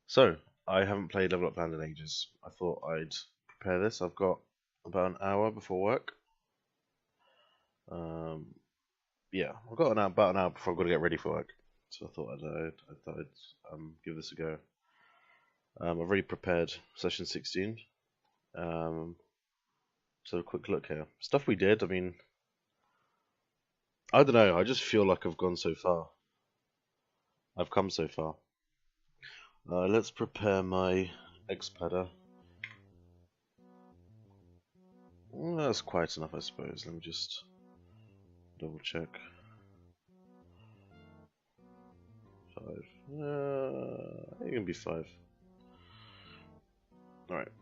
So, I haven't played Level Up Land in ages. I thought I'd prepare this. I've got about an hour before work. Um, yeah, I've got about an hour before I've got to get ready for work. So I thought I'd give this a go. I've already prepared session 16. So a quick look here. Stuff we did, I mean, I don't know, I just feel like I've gone so far. I've come so far. Let's prepare my X-Padder. Well, that's quite enough, I suppose. Let me just double check. 5. It can be 5. Alright.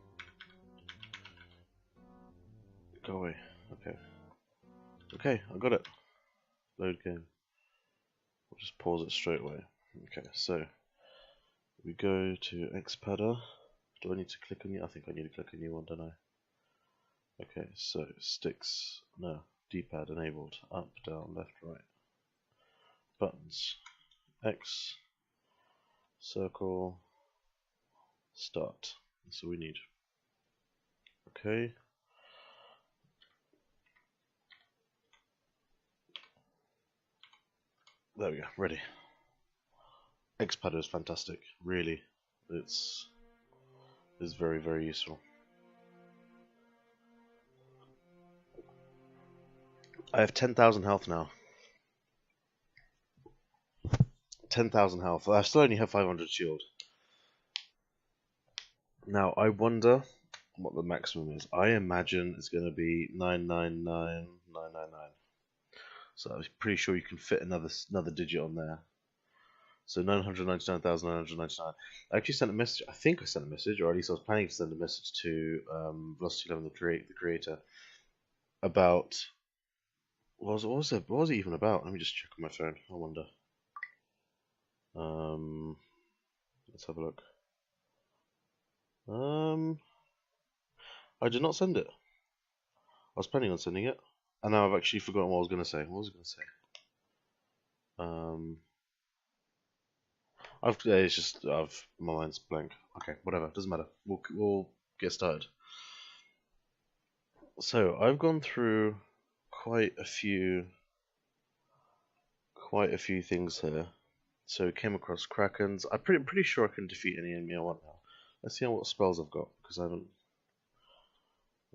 Go away. Okay. Okay, I got it. Load game. We'll just pause it straight away. Okay, so we go to X-Padder. Do I need to click a new? I think I need to click a new one, don't I? Okay, so sticks. No, D-pad enabled. Up, down, left, right. Buttons. X. Circle. Start. That's all we need. Okay. There we go. Ready. X-Padder is fantastic. Really, it's very, very useful. I have 10,000 health now. 10,000 health. I still only have 500 shield. Now, I wonder what the maximum is. I imagine it's going to be 999,999. So I'm pretty sure you can fit another digit on there. So 999,999. I actually sent a message. I think I sent a message, or at least I was planning to send a message to Velocity 11, the creator, about what was it even about? Let me just check on my phone. I wonder. Let's have a look. I did not send it. I was planning on sending it, and now I've actually forgotten what I was going to say. What was I going to say? It's just my mind's blank. Okay, whatever, doesn't matter. We'll get started. So I've gone through quite a few things here. So came across Krakens. I'm pretty sure I can defeat any enemy I want now. Let's see what spells I've got, because I haven't.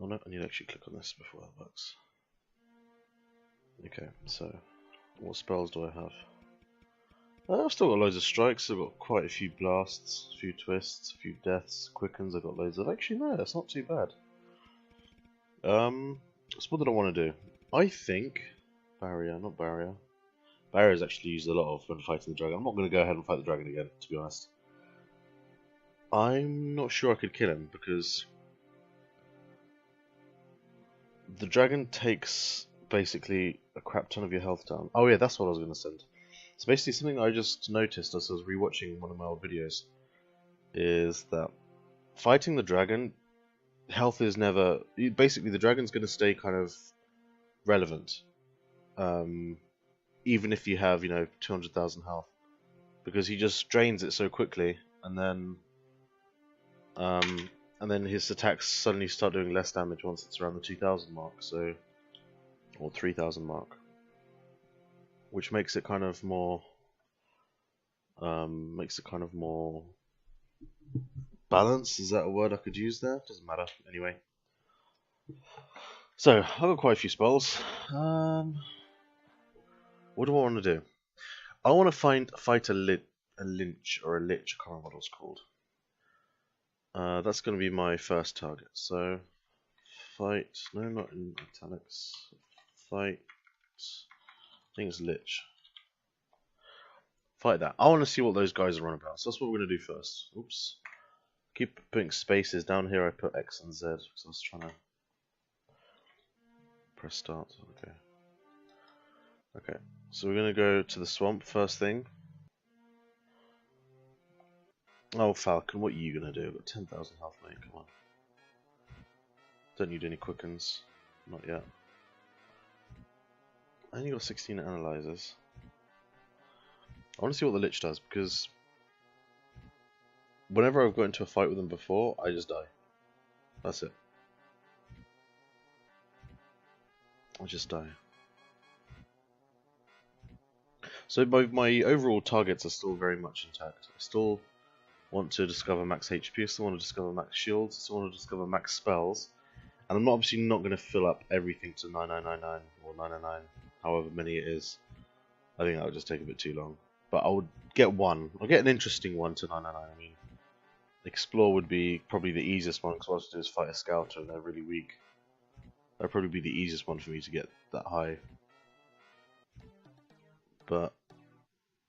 Oh no, I need to actually click on this before that works. Okay, so what spells do I have? I've still got loads of strikes. I've got quite a few blasts, a few twists, a few deaths, quickens. I've got loads of. Actually, no, that's not too bad. So what did I want to do? I think barrier, not barrier. Barrier is actually used a lot of when fighting the dragon. I'm not going to go ahead and fight the dragon again, to be honest. I'm not sure I could kill him because the dragon takes basically a crap ton of your health down. Oh yeah, that's what I was going to send. So basically something I just noticed as I was rewatching one of my old videos is that fighting the dragon, health is never... Basically the dragon's going to stay kind of relevant. Even if you have, 200,000 health. Because he just drains it so quickly, and then his attacks suddenly start doing less damage once it's around the 2,000 mark, so... Or 3,000 mark. Which makes it kind of more... balanced. Is that a word I could use there? Doesn't matter. Anyway. So, I've got quite a few spells. What do I want to do? I want to fight a lynch or a lich. I can't remember what it's called. That's going to be my first target. So, fight. No, not in italics. Fight. I think it's lich. Fight that. I want to see what those guys are on about. So that's what we're going to do first. Oops. Keep putting spaces. Down here I put X and Z because I was trying to press start. Okay. Okay. So we're going to go to the swamp first thing. Oh, Falcon, what are you going to do? I've got 10,000 health, mate. Come on. Don't need any quickens. Not yet. I only got 16 analyzers. I want to see what the Lich does, because whenever I've got into a fight with them before, I just die. That's it. I just die. So my overall targets are still very much intact. I still want to discover max HP, I still want to discover max shields, I still want to discover max spells. And I'm obviously not going to fill up everything to 9999 or 999, however many it is. I think that would just take a bit too long. But I would get one. I'll get an interesting one to 999. I mean, Explore would be probably the easiest one, because what I have to do is fight a Scouter and they're really weak. That would probably be the easiest one for me to get that high. But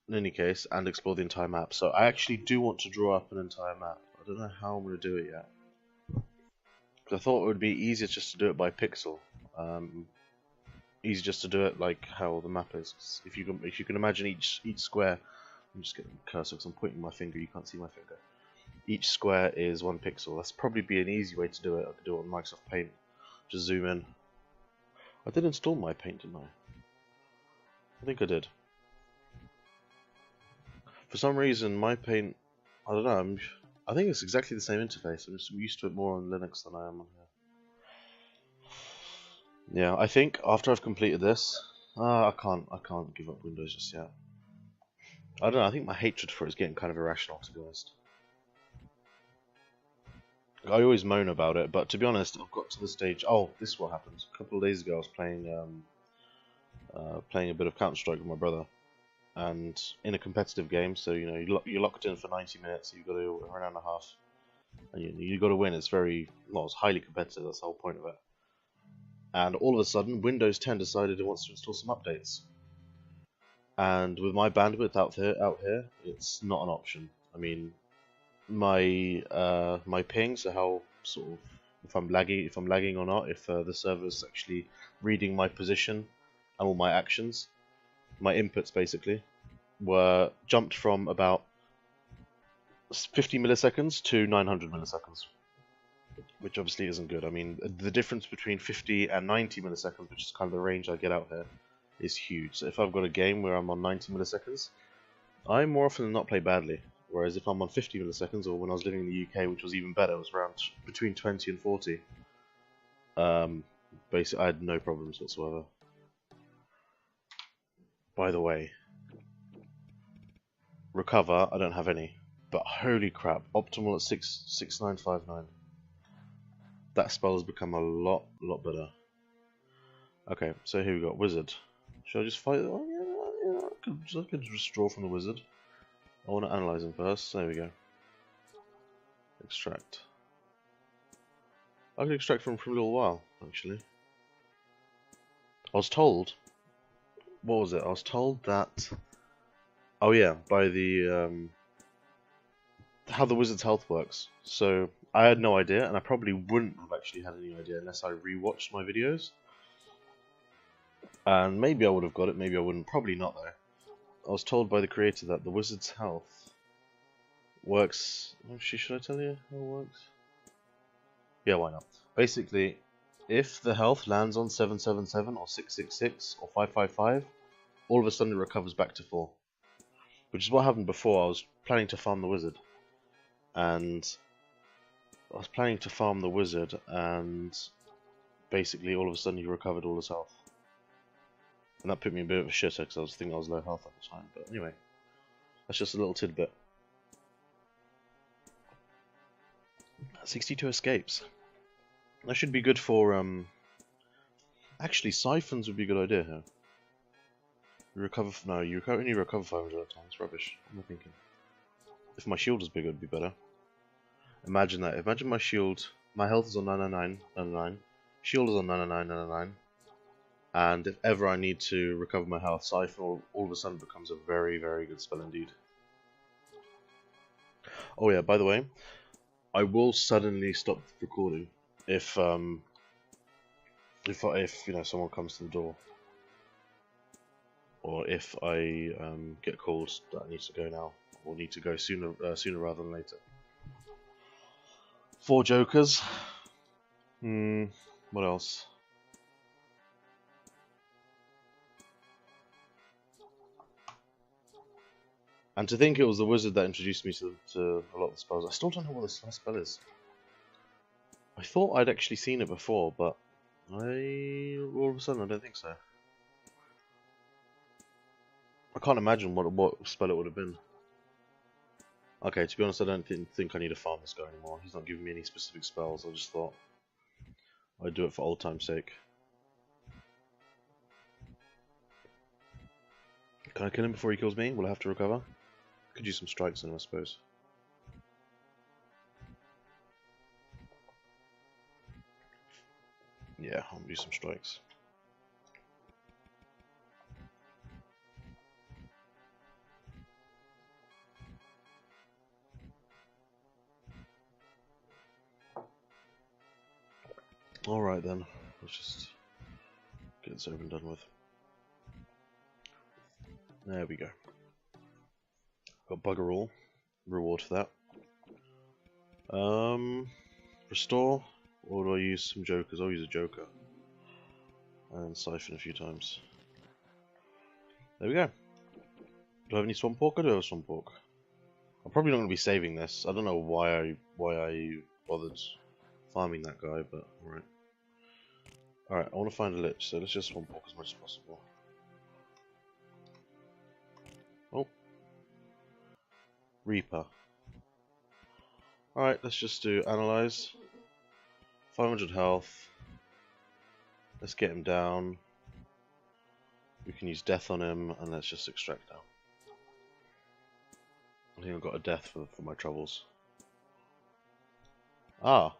in any case, and explore the entire map. So I actually do want to draw up an entire map. I don't know how I'm going to do it yet. Because I thought it would be easier just to do it by pixel. Easy just to do it like how the map is. If you can imagine each square, I'm just getting the cursor because I'm pointing my finger. You can't see my finger. Each square is 1 pixel. That's probably be an easy way to do it. I could do it on Microsoft Paint. Just zoom in. I did install my Paint, didn't I? I think I did. For some reason, my Paint, I don't know. I think it's exactly the same interface. I'm just used to it more on Linux than I am on here. Yeah, I think after I've completed this, I can't give up Windows just yet. I don't know, I think my hatred for it is getting kind of irrational, to be honest. I always moan about it, but to be honest, I've got to the stage. Oh, this is what happened. A couple of days ago, I was playing a bit of Counter-Strike with my brother, and in a competitive game, so you know you're locked in for 90 minutes. You've got to an hour and a half, and you got to win. It's it's highly competitive. That's the whole point of it. And all of a sudden, Windows 10 decided it wants to install some updates. And with my bandwidth out here, it's not an option. I mean, my ping, so how sort of if I'm lagging or not, if the server's actually reading my position and all my actions, my inputs basically were jumped from about 50 milliseconds to 900 milliseconds. Which obviously isn't good. I mean, the difference between 50 and 90 milliseconds, which is kind of the range I get out here, is huge. So if I've got a game where I'm on 90 milliseconds, I more often than not play badly. Whereas if I'm on 50 milliseconds, or when I was living in the UK, which was even better, it was around between 20 and 40. Basically, I had no problems whatsoever. By the way, recover, I don't have any. But holy crap, optimal at 6959. That spell has become a lot better. Okay, so here we got Wizard. Should I just fight? Oh, yeah, I could just draw from the Wizard. I want to analyze him first. There we go. Extract. I could extract from him for a little while, actually. I was told. What was it? I was told that. Oh yeah, by the how the Wizard's health works. So I had no idea, and I probably wouldn't have actually had any idea unless I rewatched my videos. And maybe I would have got it, maybe I wouldn't. Probably not though. I was told by the creator that the Wizard's health works. Actually, should I tell you how it works? Yeah, why not? Basically, if the health lands on 777 or 666 or 555, all of a sudden it recovers back to 4. Which is what happened before. I was planning to farm the Wizard. And basically all of a sudden he recovered all his health. And that put me in a bit of a shitter because I was thinking I was low health at the time. But anyway, that's just a little tidbit. 62 escapes. That should be good for, actually, siphons would be a good idea here. You only recover 500 at a time. It's rubbish. What am I thinking? If my shield was bigger, it would be better. Imagine that. Imagine my shield. My health is on 999. Shield is on 999. And if ever I need to recover my health, Siphon all of a sudden becomes a very, very good spell indeed. Oh yeah, by the way, I will suddenly stop recording if you know someone comes to the door, or if I get called that I need to go now, or need to go sooner rather than later. 4 jokers. What else? And to think it was the wizard that introduced me to a lot of the spells. I still don't know what this last spell is. I thought I'd actually seen it before, but all of a sudden I don't think so. I can't imagine what spell it would have been. Okay, to be honest, I don't think I need to farm this guy anymore. He's not giving me any specific spells. I just thought I'd do it for old time's sake. Can I kill him before he kills me? Will I have to recover? Could use some strikes on him, I suppose. Yeah, I'll use some strikes. Alright then, let's just get this over and done with. There we go. Got bugger all. Reward for that. Restore, or do I use some jokers? I'll use a joker. And siphon a few times. There we go. Do I have any swamp pork? I do have a swamp pork. I'm probably not going to be saving this. I don't know why I bothered farming that guy, but alright. Alright, I want to find a lich, so let's just swamp pork as much as possible. Oh. Reaper. Alright, let's just do analyze. 500 health. Let's get him down. We can use death on him, and let's just extract now. I think I've got a death for my troubles. Ah.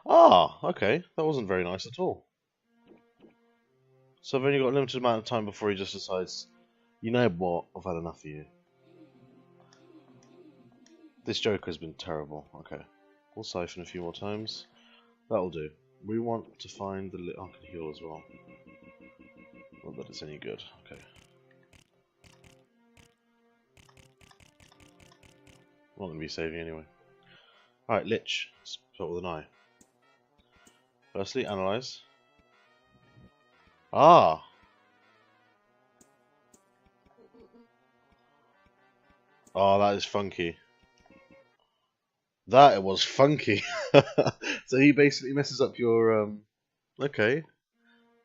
Ah, okay. That wasn't very nice at all. So I've only got a limited amount of time before he just decides, you know what, I've had enough of you. This Joker's been terrible. Okay. We'll siphon a few more times. That'll do. We want to find the I can heal as well. Not that it's any good. Okay. I'm not going to be saving anyway. Alright, Lich. Start with an eye. Firstly, analyze. Ah! Oh, that is funky. That was funky. So he basically messes up your okay.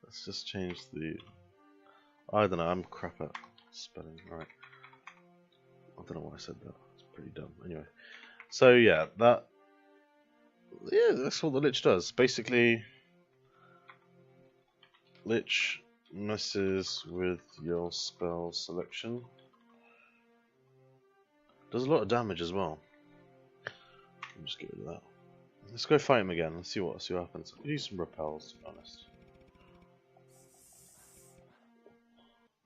Let's just change the I don't know, I'm crap at spelling. Alright. I don't know why I said that. It's pretty dumb. Anyway. So yeah, that's what the Lich does. Basically Lich messes with your spell selection. Does a lot of damage as well. I'll just get rid of that. Let's go fight him again. Let's see what happens. I could use some repels, to be honest.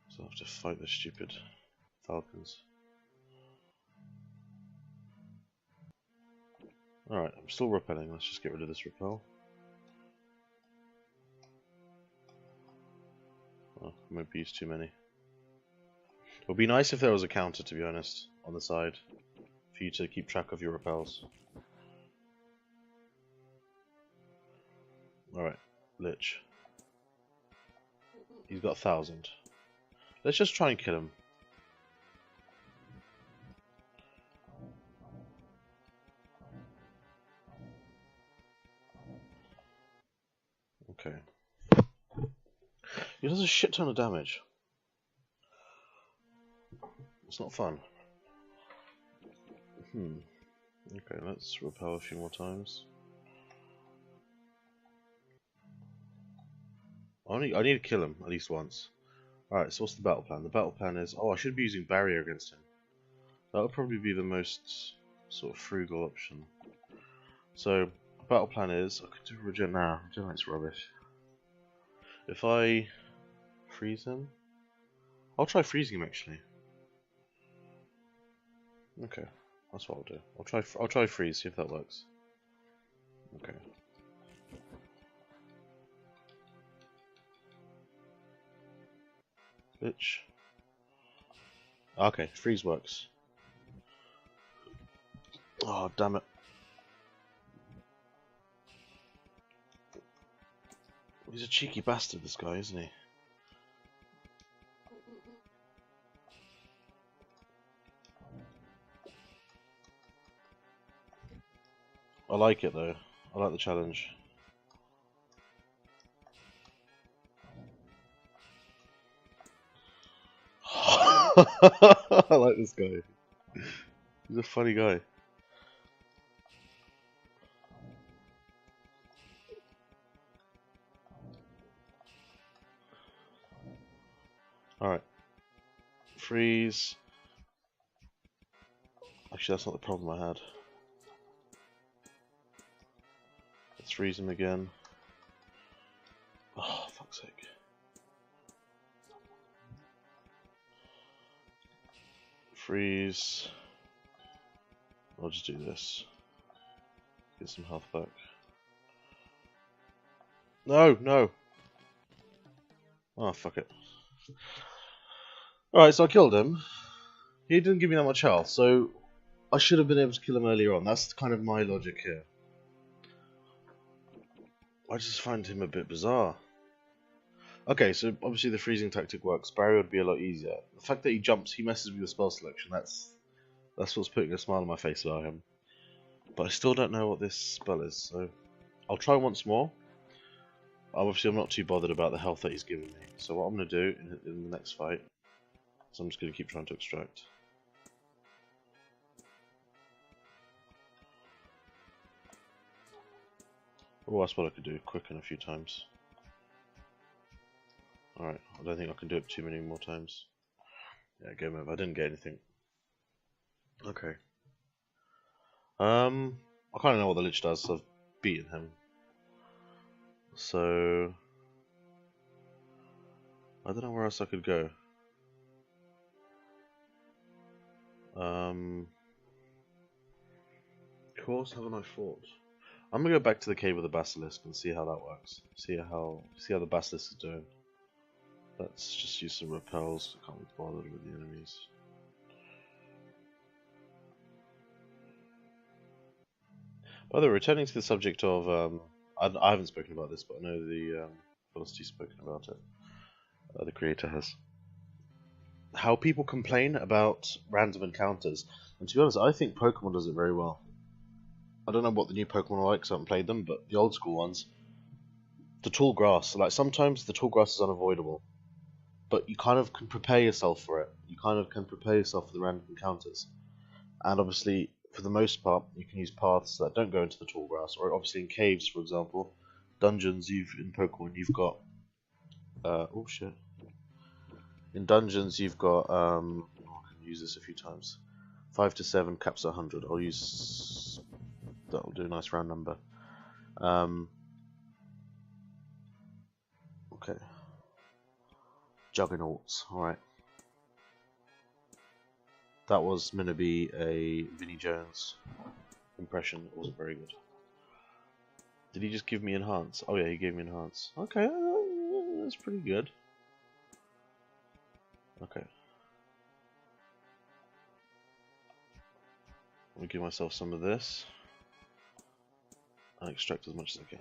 So I'll have to fight the stupid falcons. Alright, I'm still repelling. Let's just get rid of this repel. Oh, maybe use too many. It would be nice if there was a counter, to be honest, on the side, for you to keep track of your repels. Alright, Lich. He's got 1,000. Let's just try and kill him. Okay. He does a shit ton of damage. It's not fun. Okay, let's repel a few more times. I need to kill him at least once. Alright, so what's the battle plan? The battle plan is... Oh, I should be using barrier against him. That would probably be the most sort of frugal option. So, the battle plan is... I could do regen now. Regenerate's rubbish. If I freeze him... I'll try freezing him actually. Okay, that's what I'll do. I'll try freeze, see if that works. Okay. Bitch. Okay, freeze works. Oh, damn it. He's a cheeky bastard, this guy, isn't he? I like it though. I like the challenge. I like this guy. He's a funny guy. Alright. Freeze. Actually, that's not the problem I had. Let's freeze him again. Oh, fuck's sake. Freeze. I'll just do this. Get some health back. No, no. Oh, fuck it. Alright, so I killed him. He didn't give me that much health, so I should have been able to kill him earlier on. That's kind of my logic here. I just find him a bit bizarre. Okay, so obviously the freezing tactic works. Barrier would be a lot easier. The fact that he jumps, he messes with your spell selection. That's what's putting a smile on my face about him. But I still don't know what this spell is, so I'll try once more. Obviously, I'm not too bothered about the health that he's giving me. So what I'm going to do in the next fight is I'm just going to keep trying to extract. Oh, that's what I could do. Quicken a few times. Alright, I don't think I can do it too many more times. Yeah, game over. I didn't get anything. Okay. I kind of know what the Lich does, so I've beaten him. So I don't know where else I could go. Course haven't I fought? I'm gonna go back to the cave with the basilisk and see how that works. See how the basilisk is doing. Let's just use some repels. I can't be bothered with the enemies. By the way, returning to the subject of I haven't spoken about this, but I know the Velocity's spoken about it. The creator has. How people complain about random encounters, and to be honest, I think Pokemon does it very well. I don't know what the new Pokemon are like, because I haven't played them, but the old school ones, the tall grass, like sometimes the tall grass is unavoidable, but you kind of can prepare yourself for it. You kind of can prepare yourself for the random encounters, and obviously, for the most part, you can use paths that don't go into the tall grass, or obviously in caves, for example, dungeons. In Pokemon, you've got oh shit. In dungeons, you've got I can use this a few times. 5 to 7 caps 100. I'll use that'll do a nice round number. Okay. Juggernauts. All right. That was meant to be a Vinnie Jones impression. It wasn't very good. Did he just give me enhance? Oh yeah, he gave me enhance. Okay, that's pretty good. Okay. Let me give myself some of this and extract as much as I can.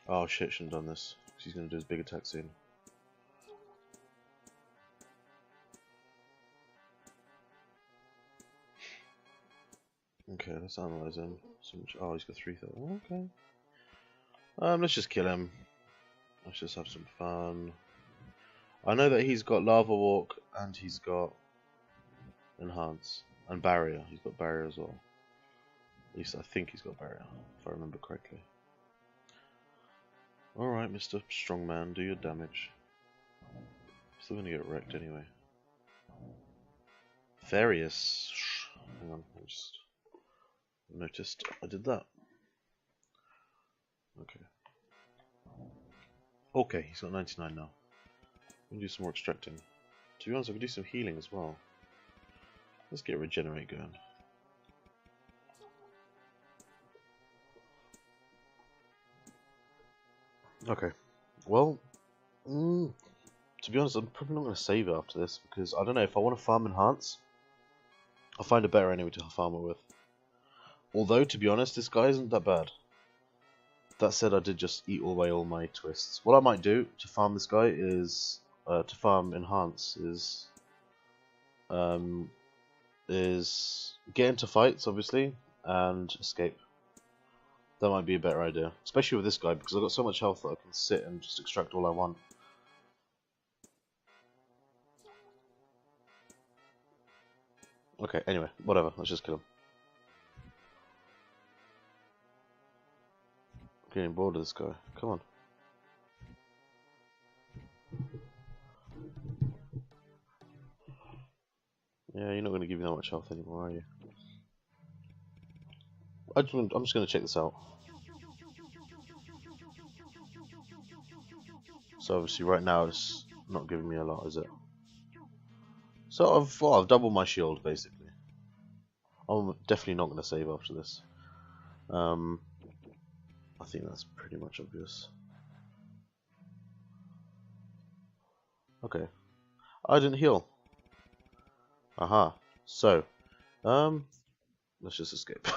Oh shit, shouldn't have done this. He's going to do his big attack soon. Okay, let's analyze him. Oh, he's got 3,000. Okay. Let's just kill him. Let's just have some fun. I know that he's got Lava Walk and he's got Enhance and Barrier. He's got Barrier as well. At least I think he's got Barrier, if I remember correctly. Alright, Mr. Strongman, do your damage. Still gonna get wrecked anyway. Therius. Hang on, I just noticed I did that. Okay. Okay, he's got 99 now. We can do some more extracting. To be honest, I could do some healing as well. Let's get Regenerate going. Okay. Well, to be honest, I'm probably not going to save it after this, because I don't know, if I want to farm Enhance, I'll find a better enemy to farm it with. Although, to be honest, this guy isn't that bad. That said, I did just eat away all my twists. What I might do to farm this guy is to farm enhance um, is get into fights, obviously, and escape. That might be a better idea, especially with this guy, because I've got so much health that I can sit and just extract all I want. Okay, anyway, whatever, let's just kill him. I'm getting bored of this guy, come on. Yeah, you're not going to give me that much health anymore, are you? I'm just going to check this out. So obviously right now it's not giving me a lot, is it? So I've doubled my shield basically. I'm definitely not going to save after this. I think that's pretty much obvious. Okay, I didn't heal. Aha. So, let's just escape.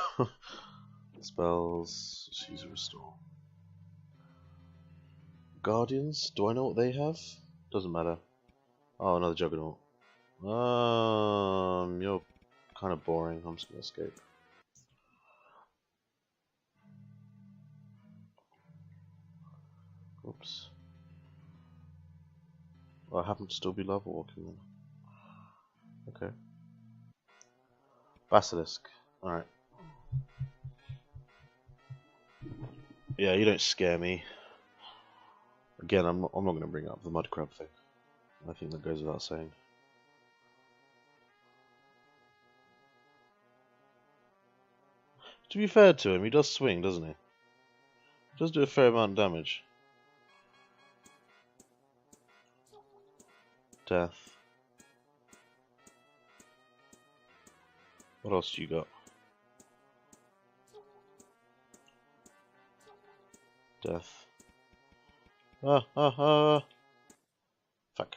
Spells. Let's use a restore. Guardians. Do I know what they have? Doesn't matter. Oh, another Juggernaut. You're kind of boring. I'm just gonna escape. Oops. Well, I happen to still be lava walking then. Okay. Basilisk. Alright. Yeah, you don't scare me. Again, I'm not going to bring up the mud crab thing. I think that goes without saying. To be fair to him, he does swing, doesn't he? He does do a fair amount of damage. Death. What else do you got? Death. Ah. Fuck.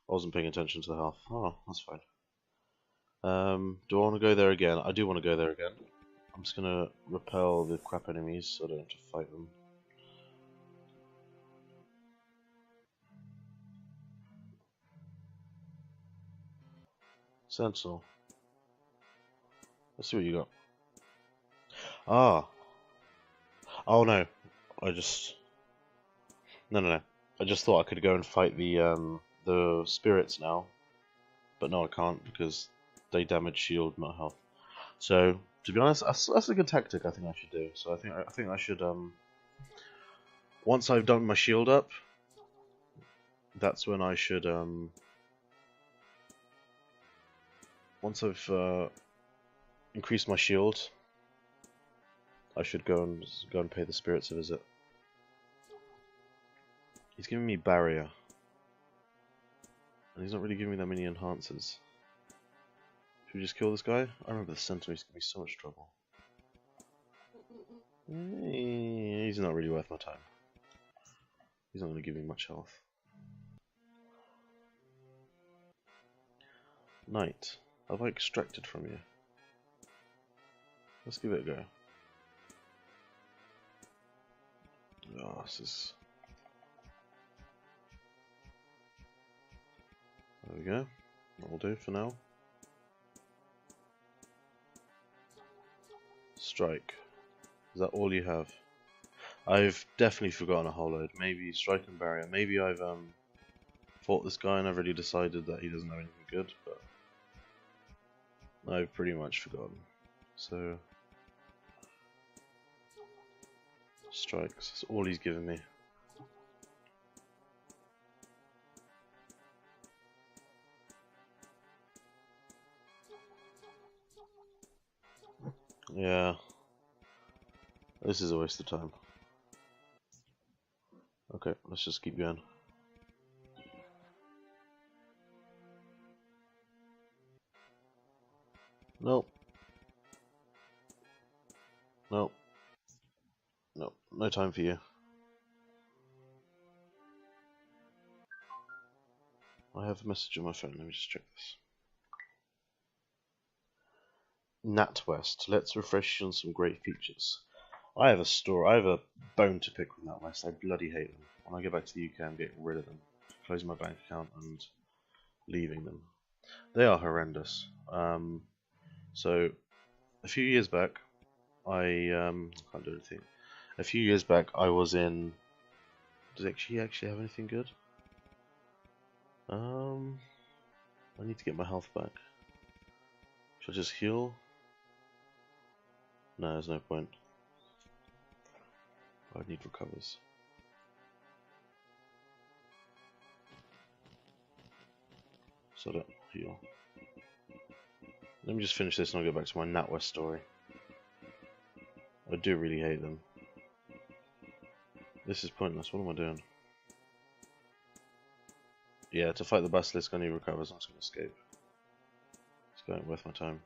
I wasn't paying attention to the health. Oh, that's fine. Do I want to go there again? I do want to go there again. I'm just gonna repel the crap enemies so I don't have to fight them. Sentinel. Let's see what you got. Ah. Oh no. No. I just thought I could go and fight the spirits now. But no, I can't because they damage shield, not health. So, to be honest, that's a good tactic I think I should do. So I think I should once I've done my shield up, that's when I should once I've increased my shield, I should go and pay the spirits a visit. He's giving me barrier, and he's not really giving me that many enhancers. Should we just kill this guy? I remember the Centaur's giving me so much trouble. He's not really worth my time. He's not going to give me much health. Knight, have I extracted from you? Let's give it a go. Oh, this is... There we go. That'll do for now. Strike. Is that all you have? I've definitely forgotten a whole load. Maybe strike and barrier. Maybe I've fought this guy and I've already decided that he doesn't have anything good, but I've pretty much forgotten. So strikes. That's all he's given me. Yeah. This is a waste of time. Okay, let's just keep going. Nope. Nope. Nope. No time for you. I have a message on my phone. Let me just check this. NatWest. Let's refresh on some great features. I have a bone to pick with NatWest. I bloody hate them. When I get back to the UK, I'm getting rid of them. Closing my bank account and leaving them. They are horrendous. So a few years back, I can't do anything. A few years back, I was in. Does it actually have anything good? I need to get my health back. Should I just heal? No, there's no point. I need recovers. So I don't heal. Let me just finish this and I'll get back to my NatWest story. I do really hate them. This is pointless. What am I doing? Yeah, to fight the basilisk I need recovers. I'm just going to escape. It's going worth my time.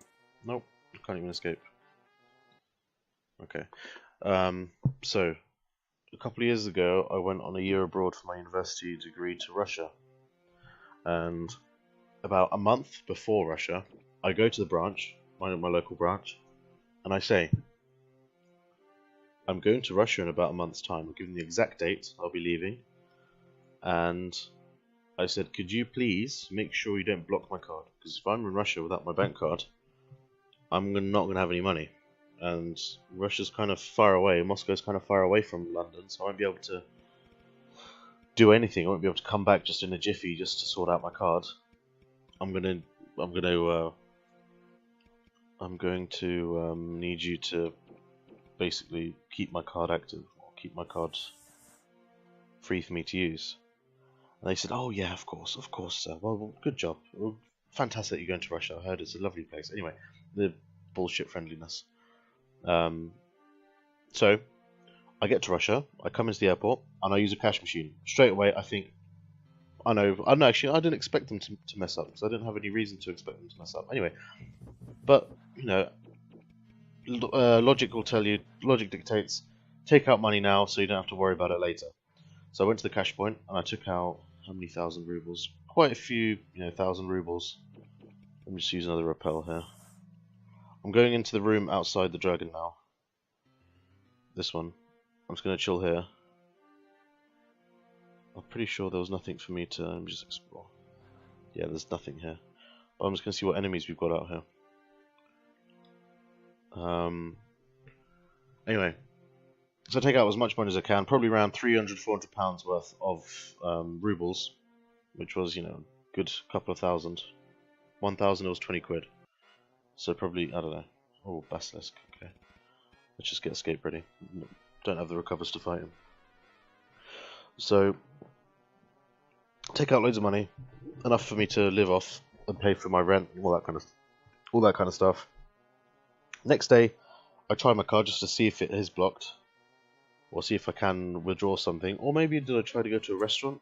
Nope, I can't even escape. Okay. So, a couple of years ago I went on a year abroad for my university degree to Russia. And about a month before Russia, I go to the branch, my local branch, and I say, I'm going to Russia in about a month's time. I'm giving the exact date I'll be leaving. And I said, could you please make sure you don't block my card? Because if I'm in Russia without my bank card, I'm not going to have any money. And Russia's kind of far away. Moscow's kind of far away from London, so I won't be able to do anything. I won't be able to come back just in a jiffy just to sort out my card. I'm going to need you to basically keep my card active, or keep my card free for me to use. And they said, oh yeah, of course, sir. Well, good job. Well, fantastic that you're going to Russia. I heard it's a lovely place. Anyway, the bullshit friendliness. So, I get to Russia, I come into the airport, and I use a cash machine. Straight away, I think, I didn't expect them to mess up, because I didn't have any reason to expect them to mess up. Anyway, but, you know, logic will tell you, logic dictates, take out money now so you don't have to worry about it later. So I went to the cash point, and I took out, how many thousand rubles? Quite a few, 1,000 rubles. Let me just use another rappel here. I'm going into the room outside the dragon now. This one. I'm just going to chill here. I'm pretty sure there was nothing for me to let me just explore. Yeah, there's nothing here. But I'm just going to see what enemies we've got out here. Anyway. So I take out as much money as I can. Probably around 300, 400 pounds worth of rubles. Which was, good couple of thousand. 1,000 it was 20 quid. So probably, I don't know. Oh, basilisk, okay. Let's just get escape ready. Don't have the recovers to fight him. So, take out loads of money. Enough for me to live off and pay for my rent and all that kind of stuff. Next day, I try my card just to see if it is blocked. Or see if I can withdraw something. Or maybe did I try to go to a restaurant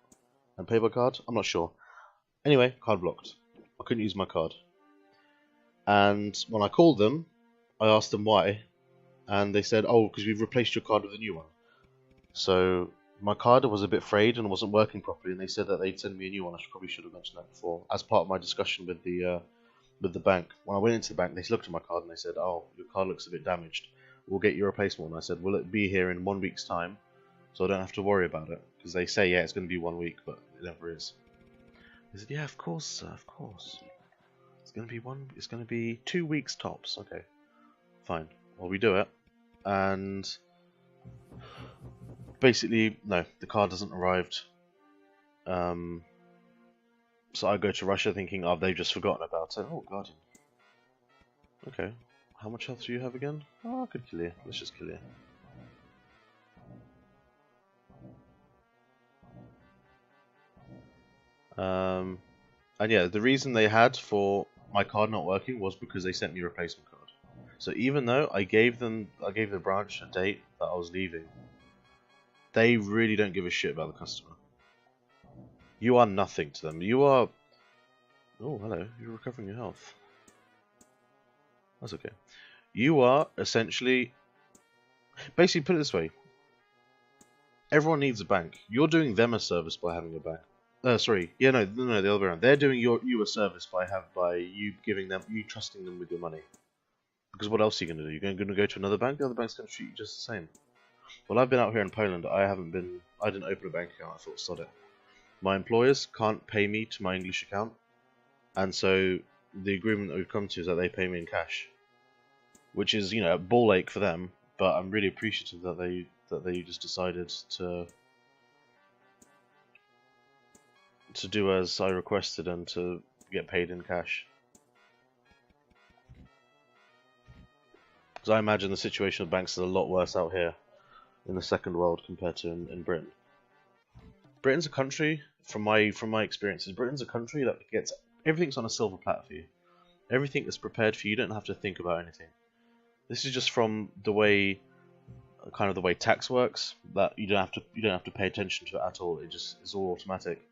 and pay by card? I'm not sure. Anyway, card blocked. I couldn't use my card. And when I called them, I asked them why, and they said, oh, because we've replaced your card with a new one. So my card was a bit frayed and wasn't working properly, and they said that they'd send me a new one. I probably should have mentioned that before, as part of my discussion with the bank. When I went into the bank, they looked at my card and they said, oh, your card looks a bit damaged. We'll get you a replacement one. I said, will it be here in 1 week's time, so I don't have to worry about it? Because they say, yeah, it's going to be 1 week, but it never is. They said, yeah, of course, sir, of course. It's going to be 2 weeks tops. Okay, fine. Well, we do it, and basically, no, the card hasn't arrived. So I go to Russia thinking, oh, they've just forgotten about it. Oh, Guardian. Okay, how much health do you have again? Oh, I could kill you. Let's just kill you. And yeah, the reason they had for my card not working was because they sent me a replacement card. So even though I gave the branch a date that I was leaving, they really don't give a shit about the customer. You are nothing to them. You are... Oh, hello. You're recovering your health. That's okay. You are essentially... Basically, put it this way. Everyone needs a bank. You're doing them a service by having a bank. Sorry. Yeah, no, the other way around. They're doing you a service by you trusting them with your money. Because what else are you going to do? You're going to go to another bank? The other bank's going to treat you just the same. Well, I've been out here in Poland. I didn't open a bank account. I thought, sod it. My employers can't pay me to my English account. And so the agreement that we've come to is that they pay me in cash. Which is, you know, a ball ache for them. But I'm really appreciative that they just decided to do as I requested and to get paid in cash. Because I imagine the situation of banks is a lot worse out here in the second world compared to in Britain. Britain's a country, from my experiences, Britain's a country that gets everything's on a silver platter for you. Everything is prepared for you. You don't have to think about anything. This is just from the way, kind of the way tax works, that you don't have to pay attention to it at all. It just is all automatic.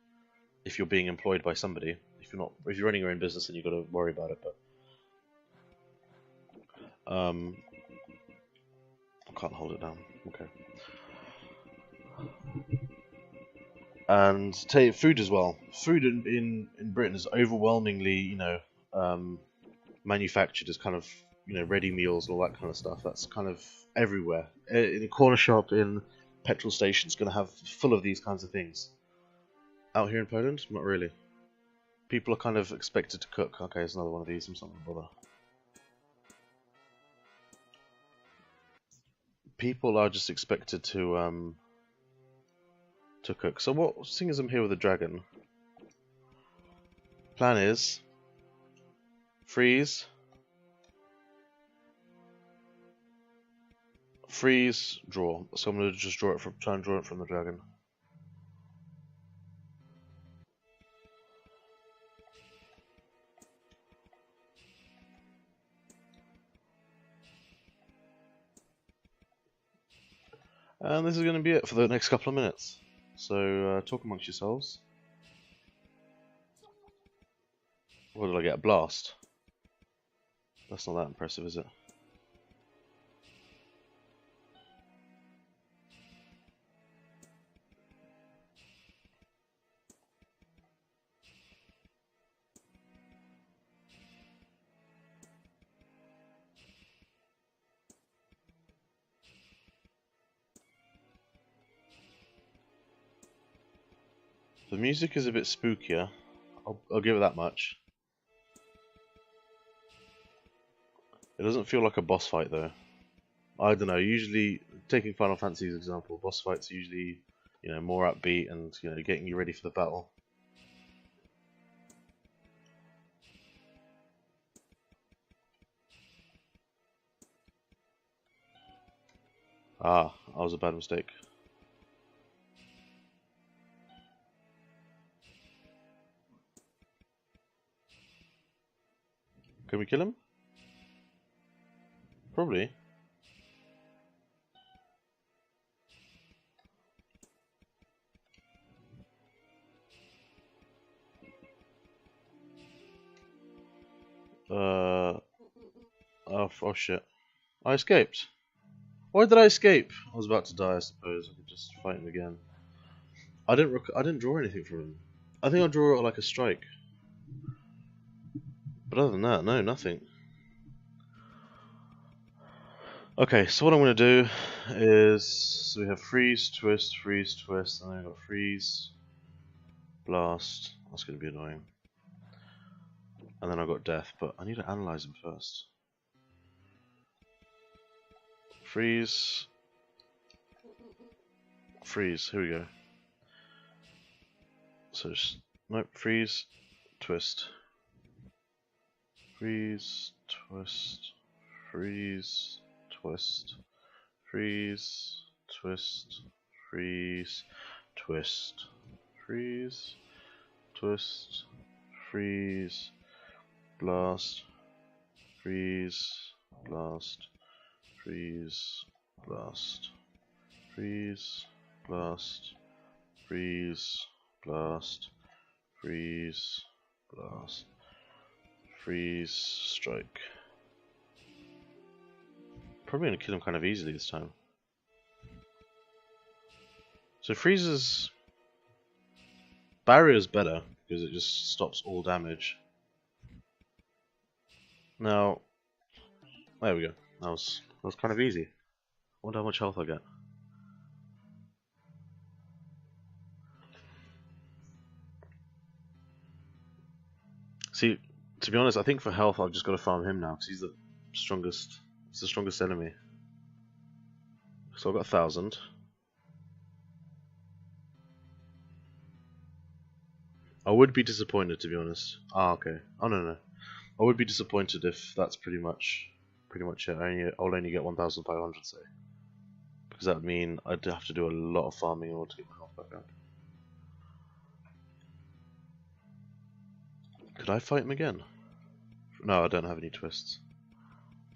If you're being employed by somebody, if you're running your own business, then you've got to worry about it. But I can't hold it down. Okay. And take food as well. Food in Britain is overwhelmingly, you know, manufactured as kind of, you know, ready meals and all that kind of stuff. That's kind of everywhere. In a corner shop, in petrol stations, going to have full of these kinds of things. Out here in Poland, not really. People are kind of expected to cook. Okay, there's another one of these. I'm not going to bother. People are just expected to cook. So what? Seeing as I'm here with a dragon, plan is freeze, draw. So I'm going to just try and draw it from the dragon. And this is going to be it for the next couple of minutes. So talk amongst yourselves. What did I get? A blast? That's not that impressive, is it? The music is a bit spookier. I'll give it that much. It doesn't feel like a boss fight though. I don't know. Usually, taking Final Fantasy as an example, boss fights are usually, you know, more upbeat and, you know, getting you ready for the battle. Ah, that was a bad mistake. Can we kill him? Probably. Oh shit. I escaped. Why did I escape? I was about to die, I suppose. I could just fight him again. I didn't draw anything from him. I think I'll draw like a strike. But other than that, no, nothing. Okay, so what I'm going to do is, so we have freeze, twist, and then we've got freeze, blast. That's going to be annoying. And then I've got death, but I need to analyze them first. Freeze, here we go. So, nope, freeze, twist. Freeze, twist, freeze, twist, freeze, twist, freeze, twist, freeze, twist, freeze, blast, freeze, blast, freeze, blast, freeze, blast, freeze, blast, freeze, blast, freeze, strike. Probably gonna kill him kind of easily this time. So freezes barrier's better because it just stops all damage. Now There we go. That was kind of easy. I wonder how much health I get. See, to be honest, I think for health I've just got to farm him now because he's the strongest. He's the strongest enemy. So I've got 1,000. I would be disappointed, to be honest. Ah, okay. Oh no. I would be disappointed if that's pretty much it. I'll only get 1,500, say, because that would mean I'd have to do a lot of farming in order to get my health back up. Could I fight him again? No, I don't have any twists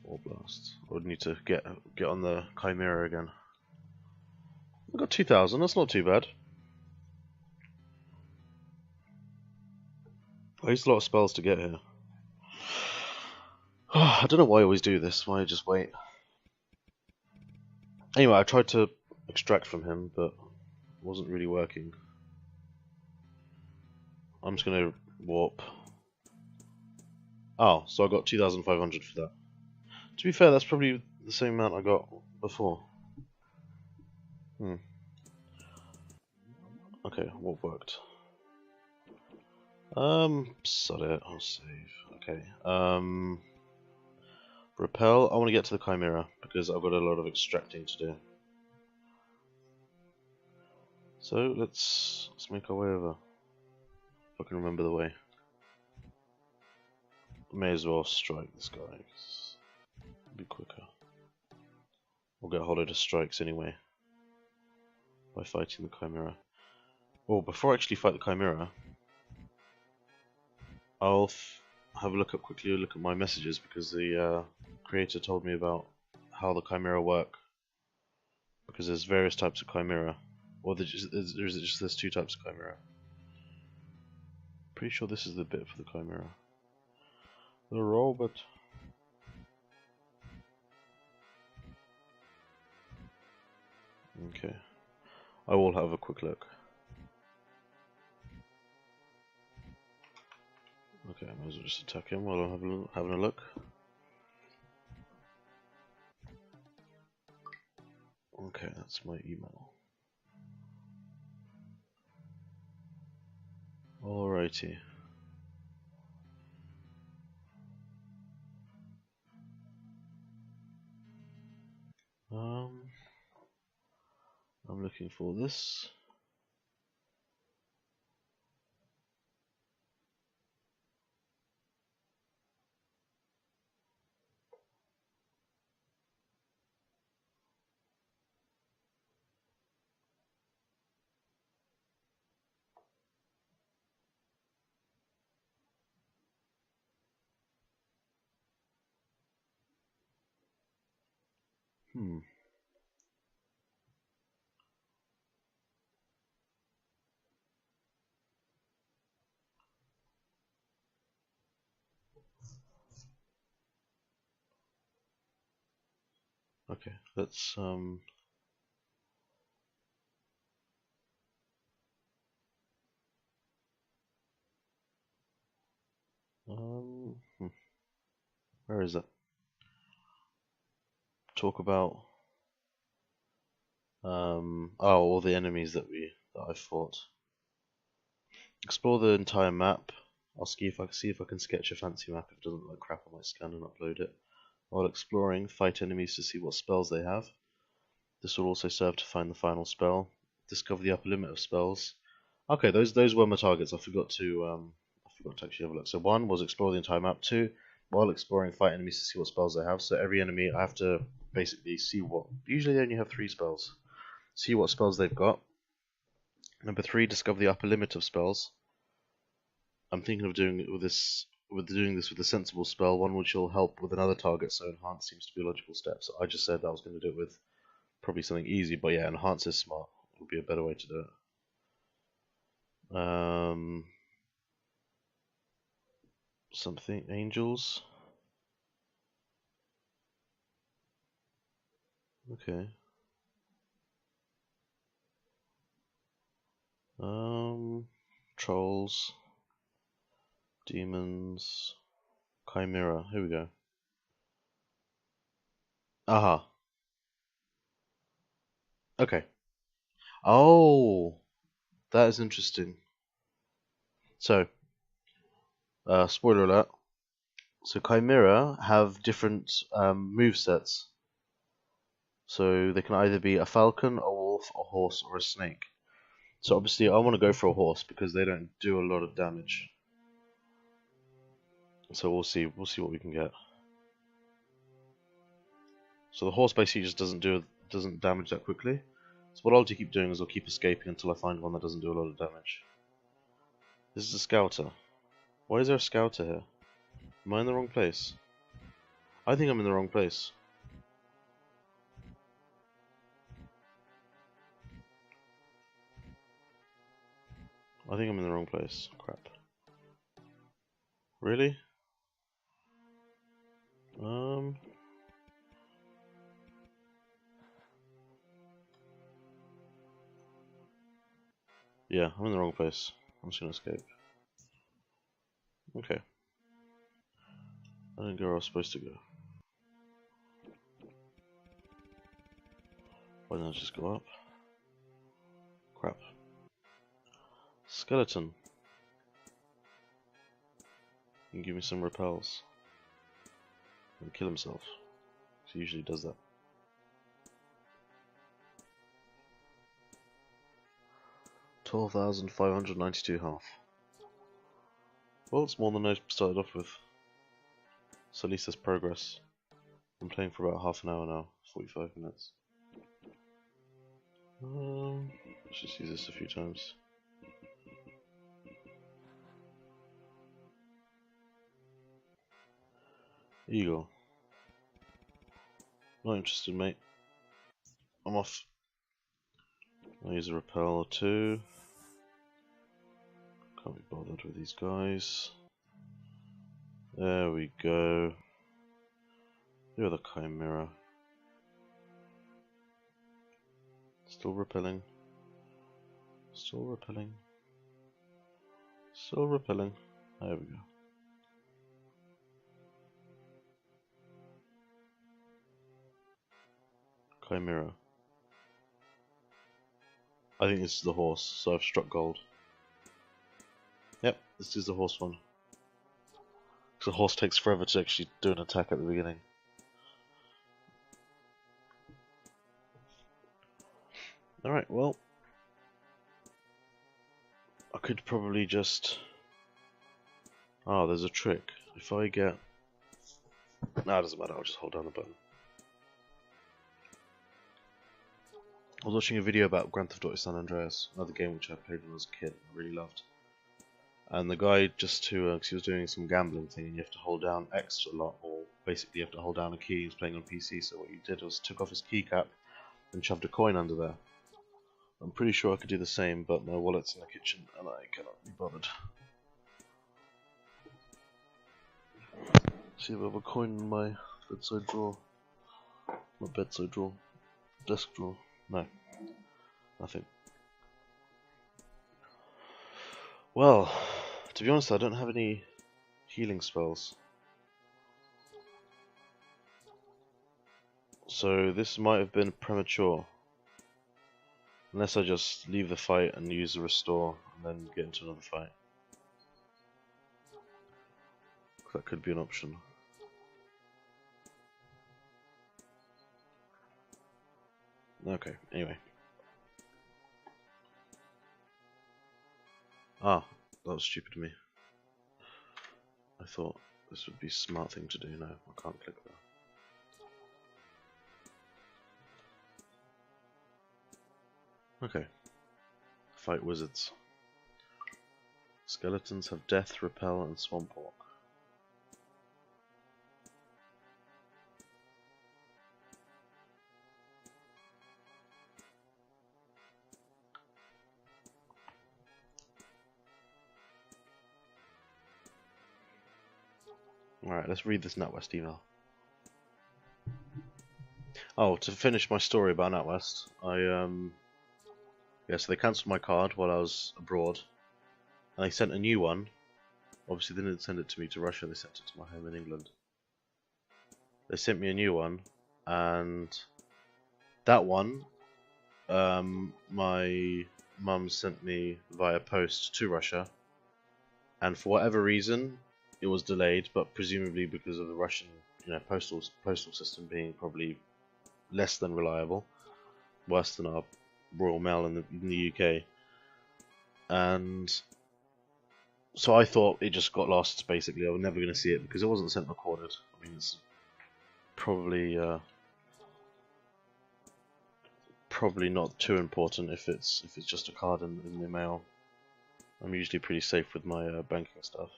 or blasts. I would need to get on the Chimera again. I got 2,000. That's not too bad. I used a lot of spells to get here. I don't know why I always do this. Why I just wait. Anyway, I tried to extract from him, but it wasn't really working. I'm just gonna warp. Oh, so I got 2,500 for that. To be fair, that's probably the same amount I got before. Okay, what worked? Sod it, I'll save. Okay, repel, I want to get to the Chimera, because I've got a lot of extracting to do. So, let's make our way over. If I can remember the way. May as well strike this guy, because it'll be quicker. We'll get a whole load of strikes anyway, by fighting the Chimera. Oh, before I actually fight the Chimera, I'll have a look at my messages, because the creator told me about how the Chimera work. Because there's various types of Chimera, or there's just two types of Chimera. Pretty sure this is the bit for the Chimera. The robot. Okay, I will have a quick look. Okay, I might as well just attack him while I'm having a look. Okay, that's my email. Alrighty. I'm looking for this. Okay, let's where is it? Talk about all the enemies that I fought. Explore the entire map. I'll see if I can sketch a fancy map. If it doesn't look like crap, I might scan and upload it. While exploring, fight enemies to see what spells they have. This will also serve to find the final spell. Discover the upper limit of spells. Okay, those were my targets. I forgot to actually have a look. So 1 was explore the entire map. 2, while exploring, fight enemies to see what spells they have. So every enemy, I have to basically see what. Usually they only have 3 spells. See what spells they've got. Number 3, discover the upper limit of spells. I'm thinking of doing it with this with a sensible spell, one which will help with another target. So enhance seems to be a logical step. So I just said I was going to do it with probably something easy, but yeah, enhance is smart. Would be a better way to do it. Something angels. Okay. Trolls, demons, chimera. Here we go. Aha. Okay. Oh, that is interesting. So, spoiler alert. So Chimera have different move sets. So they can either be a falcon, a wolf, a horse, or a snake. So obviously I want to go for a horse because they don't do a lot of damage. So we'll see what we can get. So the horse basically just doesn't damage that quickly. So what I'll keep doing is I'll keep escaping until I find one that doesn't do a lot of damage. This is a scouter. Why is there a scouter here? Am I in the wrong place? I think I'm in the wrong place. I think I'm in the wrong place. Crap. Really? Yeah, I'm in the wrong place. I'm just gonna escape. Okay. I didn't go where I was supposed to go. Why didn't I just go up? Crap. Skeleton. You can give me some repels. And kill himself. He usually does that. $12,592 health. Well, it's more than I started off with. So at least there's progress. I'm playing for about half an hour now. 45 minutes. Let's just use this a few times. Eagle. Not interested, mate. I'm off. I'll use a repel or two. Can't be bothered with these guys. There we go. You're the Chimera. Still repelling. Still repelling. Still repelling. There we go. Chimera. I think this is the horse, so I've struck gold. Yep, this is the horse one. Because the horse takes forever to actually do an attack at the beginning. Alright, well. I could probably just... Oh, there's a trick. If I get... Nah, it doesn't matter, I'll just hold down the button. I was watching a video about Grand Theft Auto San Andreas, another game which I played when I was a kid and really loved. And the guy just cause he was doing some gambling thing and you have to hold down X a lot, or basically you have to hold down a key. He was playing on PC, so what he did was took off his keycap and shoved a coin under there. I'm pretty sure I could do the same, but my wallet's in the kitchen and I cannot be bothered. See if I have a coin in my bedside drawer. Not bedside drawer. Desk drawer. No. Nothing. Well, to be honest, I don't have any healing spells. So this might have been premature. Unless I just leave the fight and use the restore and then get into another fight. That could be an option. Okay, anyway. Ah, that was stupid of me. I thought this would be a smart thing to do. No, I can't click that. Okay. Fight wizards. Skeletons have death, repel, and swamp walk. Alright, let's read this NatWest email. Oh, to finish my story about NatWest, yeah, so they cancelled my card while I was abroad, and they sent a new one. Obviously they didn't send it to me to Russia, they sent it to my home in England. They sent me a new one, and that one, my mum sent me via post to Russia, and for whatever reason, it was delayed. But presumably because of the Russian, postal system being probably less than reliable, worse than our Royal Mail in the UK, and so I thought it just got lost. Basically, I was never going to see it because it wasn't sent recorded. I mean, it's probably not too important if it's just a card in the mail. I'm usually pretty safe with my banking stuff.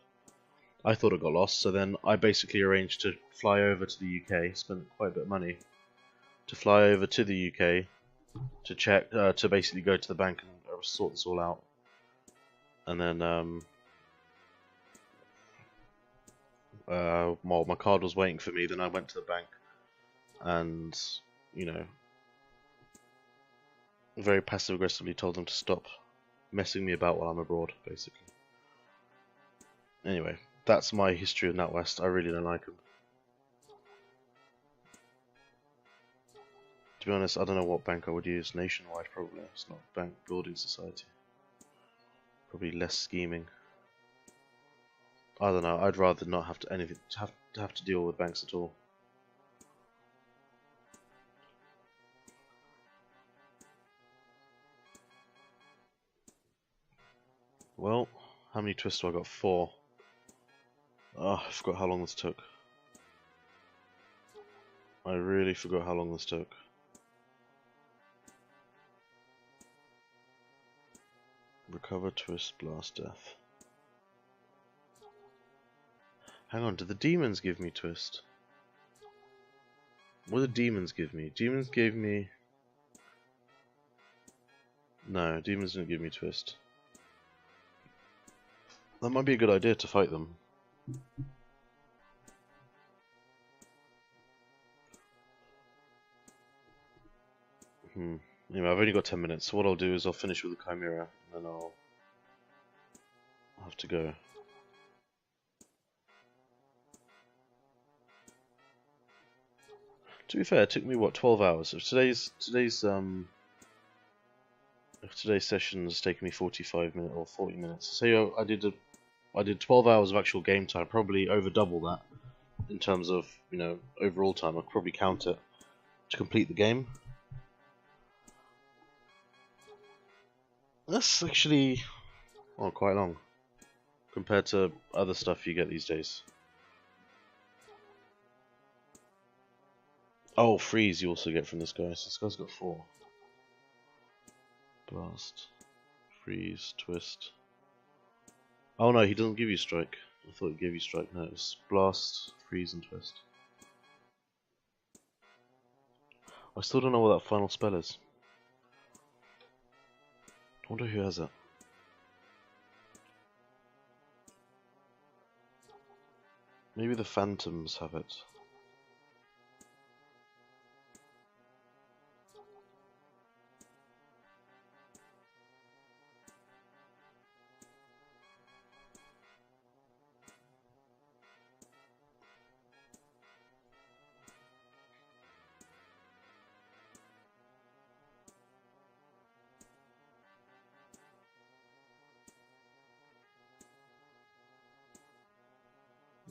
I thought it got lost, so then I basically arranged to fly over to the UK, spent quite a bit of money to fly over to the UK to check, to basically go to the bank and sort this all out. And then, well, my card was waiting for me, then I went to the bank and, very passive aggressively told them to stop messing me about while I'm abroad, basically. Anyway, that's my history of NatWest. I really don't like them. To be honest, I don't know what bank I would use. Nationwide, probably. It's not Bank Building Society. Probably less scheming. I don't know. I'd rather not have to have to deal with banks at all. Well, how many twists do I got? 4. Oh, I forgot how long this took. I really forgot how long this took. Recover, twist, blast, death. Hang on, did the demons give me twist? What did demons give me? Demons gave me... No, demons didn't give me twist. That might be a good idea to fight them. Anyway, I've only got 10 minutes, so what I'll do is I'll finish with the Chimera, and then I'll have to go. To be fair, it took me what, 12 hours. If today's session has taken me 45 minutes or 40 minutes. So I did 12 hours of actual game time, probably over double that in terms of, overall time. I'd probably count it to complete the game. That's actually quite long compared to other stuff you get these days. Oh, freeze you also get from this guy. So this guy's got 4. Blast, freeze, twist. Oh no, he doesn't give you strike. I thought he gave you strike. No, it's blast, freeze, and twist. I still don't know what that final spell is. I wonder who has it. Maybe the phantoms have it.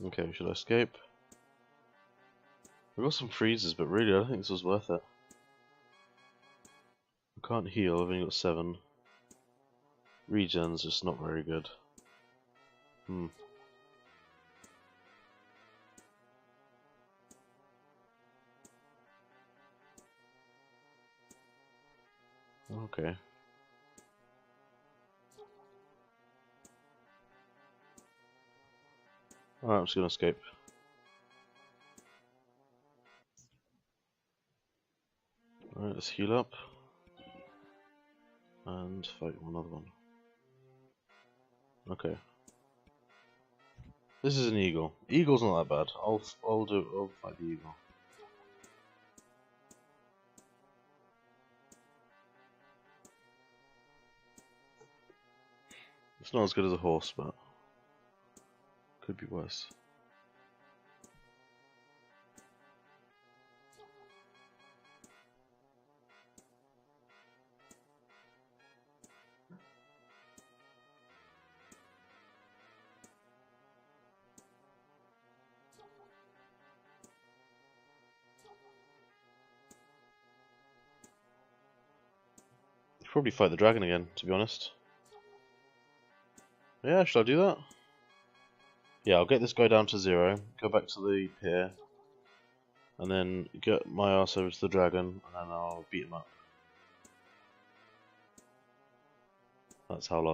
Okay, should I escape? I got some freezes, but really I don't think this was worth it. I can't heal, I've only got 7. Regen's just not very good. Okay. Alright, I'm just gonna escape. Alright, let's heal up. And fight another one. Okay. This is an eagle. Eagle's not that bad. I'll fight the eagle. It's not as good as a horse, but could be worse. probably fight the dragon again, to be honest. Yeah, should I do that? Yeah, I'll get this guy down to 0, go back to the pier, and then get my arse over to the dragon, and then I'll beat him up. That's how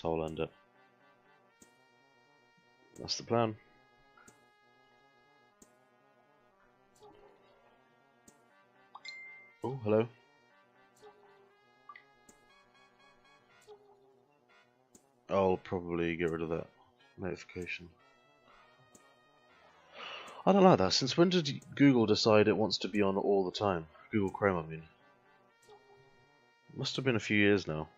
I'll end it. That's the plan. Oh, hello. I'll probably get rid of that notification. I don't like that. Since when did Google decide it wants to be on all the time? Google Chrome, I mean. Must have been a few years now.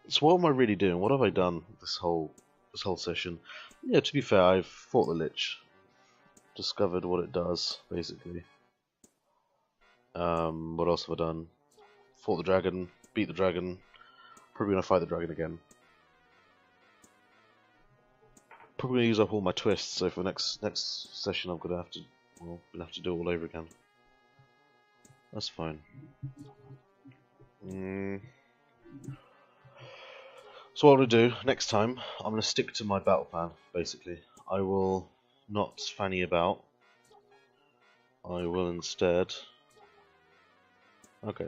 So what am I really doing? What have I done this whole session? Yeah, to be fair, I've fought the Lich, discovered what it does, basically. What else have I done? Fought the dragon, beat the dragon. Probably gonna fight the dragon again. Probably gonna use up all my twists. So for the next session, I'm gonna have to do it all over again. That's fine. So what I'm going to do next time, I'm going to stick to my battle plan, basically. I will not fanny about. I will instead... Okay.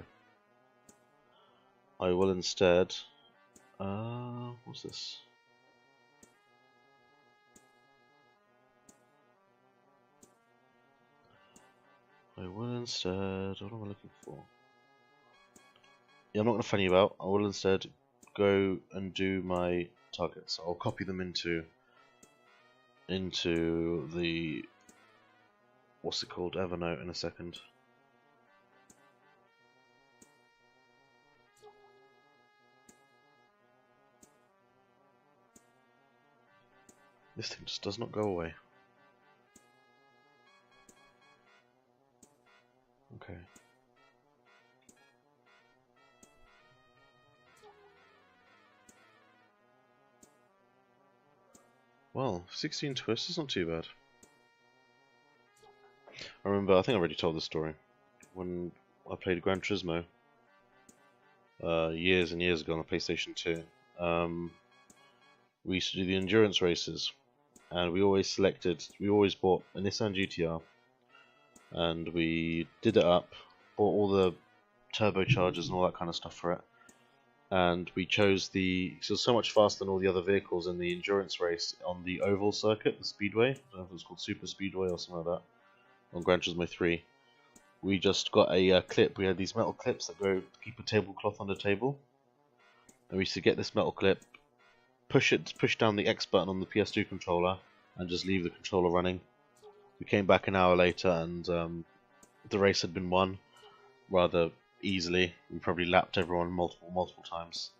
I will instead... what's this? I will instead... What am I looking for? Yeah, I'm not going to fanny about. I will instead go and do my targets. I'll copy them into the what's it called, Evernote, in a second. This thing just does not go away. Okay. Well, 16 twists is not too bad. I remember, I think I already told this story, when I played Gran Turismo years and years ago on the PlayStation 2. We used to do the endurance races, and we always bought a Nissan GTR, and we did it up, bought all the turbochargers and all that kind of stuff for it, and we chose so much faster than all the other vehicles in the endurance race on the oval circuit, the speedway. I don't know if it was called Super Speedway or something like that, on Gran Turismo 3. We just got a clip. We had these metal clips that go keep a tablecloth on the table, and we used to get this metal clip, push down the X button on the PS2 controller, and just leave the controller running. We came back an hour later, and the race had been won rather easily. We probably lapped everyone multiple times,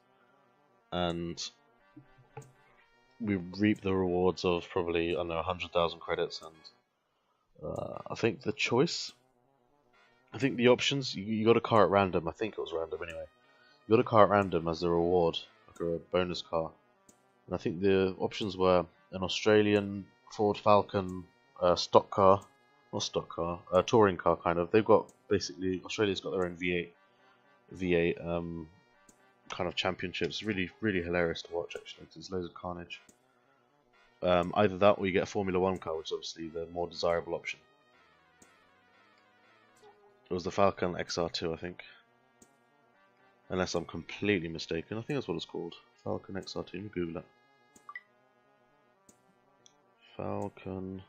and we reaped the rewards of probably, I don't know, 100,000 credits. And I think the options, you got a car at random. I think it was random anyway. You got a car at random as a reward, like a bonus car. And I think the options were an Australian Ford Falcon stock car, not stock car, touring car kind of. They've got, basically, Australia's got their own V8 kind of championships. Really, really hilarious to watch, actually, because there's loads of carnage. Either that or you get a Formula 1 car, which is obviously the more desirable option. It was the Falcon XR2, I think. Unless I'm completely mistaken. I think that's what it's called. Falcon XR2. Let me Google it. Falcon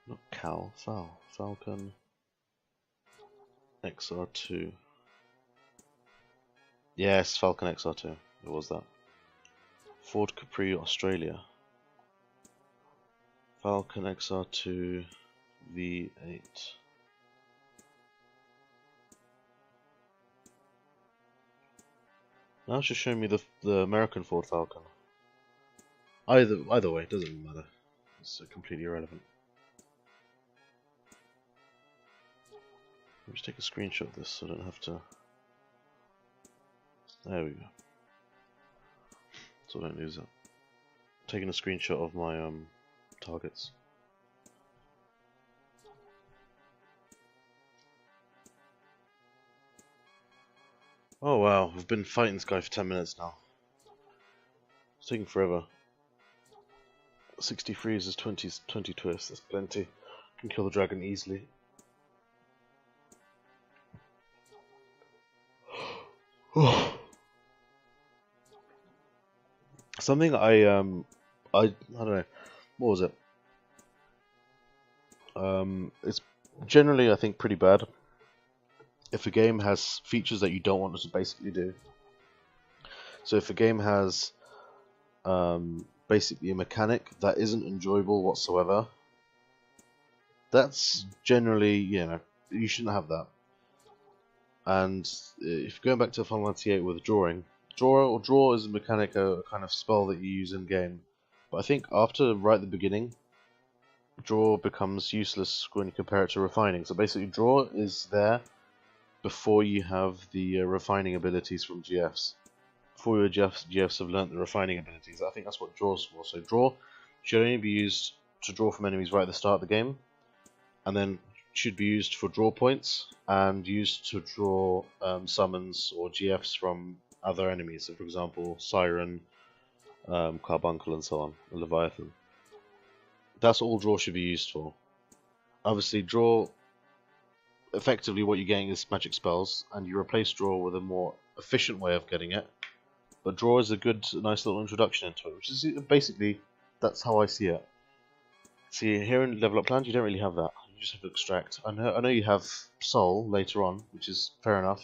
Not Cal, Falcon XR2. Yes, Falcon XR2. It was that. Ford Capri, Australia. Falcon XR2 V8. Now it's just showing me the American Ford Falcon. Either way, it doesn't matter. It's completely irrelevant. Let me just take a screenshot of this so I don't have to. There we go. So I don't lose it. Taking a screenshot of my targets. Oh wow, we've been fighting this guy for 10 minutes now. It's taking forever. 60 freezes, 20 twists, that's plenty. Can kill the dragon easily. Something I don't know, what was it? It's generally I think pretty bad if a game has features that you don't want it to basically do. So if a game has basically a mechanic that isn't enjoyable whatsoever, that's generally, you know, you shouldn't have that. And if going back to Final Fantasy VIII with drawing, draw is a mechanic, a kind of spell that you use in game. But I think after right at the beginning, draw becomes useless when you compare it to refining. So basically, draw is there before you have the refining abilities from GFs. Before your GFs have learnt the refining abilities. I think that's what draw's for. So draw should only be used to draw from enemies right at the start of the game, and then should be used for draw points and used to draw summons or GFs from other enemies. So for example, Siren, Carbuncle and so on, Leviathan. That's all draw should be used for. Obviously draw, effectively what you're getting is magic spells, and you replace draw with a more efficient way of getting it. But draw is a good, nice little introduction into it, which is basically, that's how I see it. See, here in Level Up Plans, you don't really have that. You just have to extract. I know you have Soul later on, which is fair enough.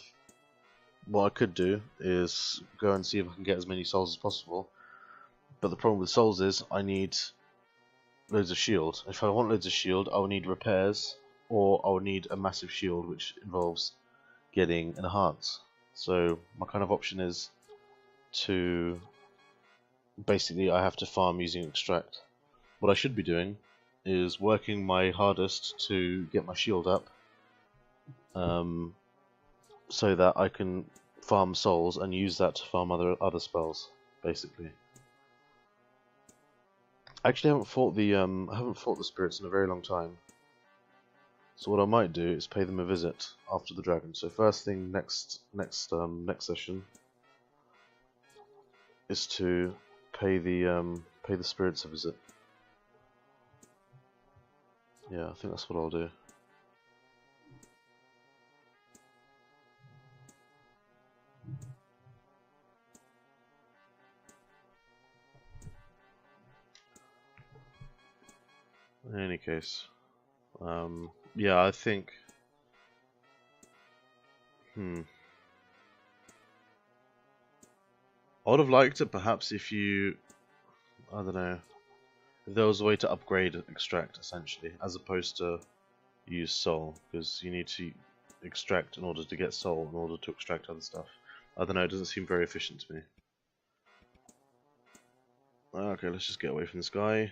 What I could do is go and see if I can get as many souls as possible. But the problem with souls is I need loads of shield. If I want loads of shield, I will need repairs, or I will need a massive shield, which involves getting enhance. So my kind of option is to basically I have to farm using extract. What I should be doing is working my hardest to get my shield up, so that I can farm souls and use that to farm other spells, basically. Actually, I haven't fought the spirits in a very long time. So what I might do is pay them a visit after the dragon. So first thing next session is to pay the spirits a visit. Yeah, I think that's what I'll do. In any case, yeah, I think. I would have liked it perhaps if you, I don't know, if there was a way to upgrade extract essentially, as opposed to use soul, because you need to extract in order to get soul in order to extract other stuff. I don't know, it doesn't seem very efficient to me. Okay, let's just get away from this guy.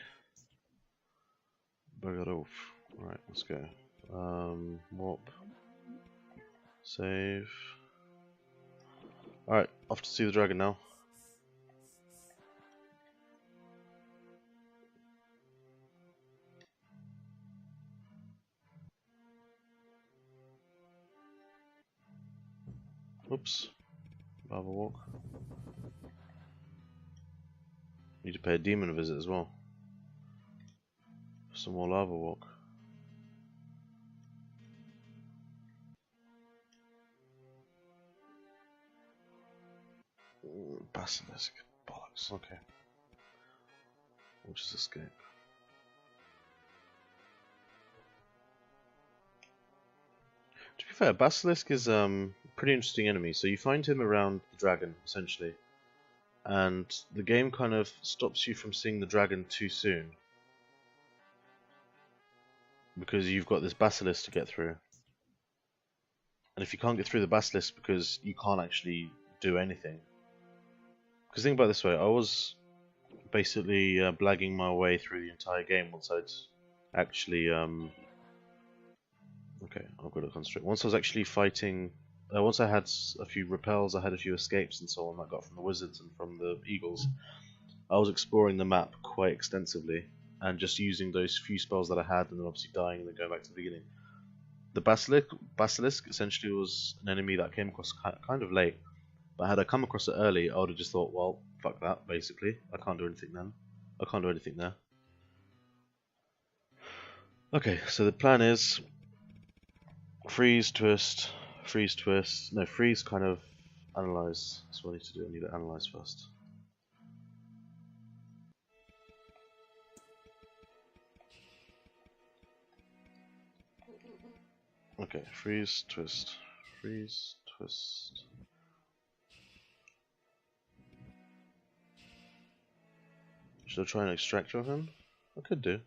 Bugger off. Alright, let's go. Warp. Save. Alright, off to see the dragon now. Oops. Lava walk. Need to pay a demon a visit as well. Some more lava walk. Basilisk. Bollocks. Okay. We'll just escape. be fair, Basilisk is a pretty interesting enemy. So you find him around the dragon, essentially. And the game kind of stops you from seeing the dragon too soon. Because you've got this Basilisk to get through. And if you can't get through the Basilisk because you can't actually do anything. Because think about it this way, I was basically blagging my way through the entire game once I'd actually... Okay, I've got to concentrate. Once I was actually fighting... once I had a few repels, I had a few escapes and so on I got from the wizards and from the eagles, I was exploring the map quite extensively and just using those few spells that I had and then obviously dying and then going back to the beginning. The Basilisk essentially was an enemy that I came across kind of late, but had I come across it early, I would have just thought, well, fuck that, basically. I can't do anything then. I can't do anything there. Okay, so the plan is freeze, twist, no, freeze, kind of analyze. That's what I need to do. I need to analyze first. Okay, freeze, twist, freeze, twist. Should I try and extract from him? I could do.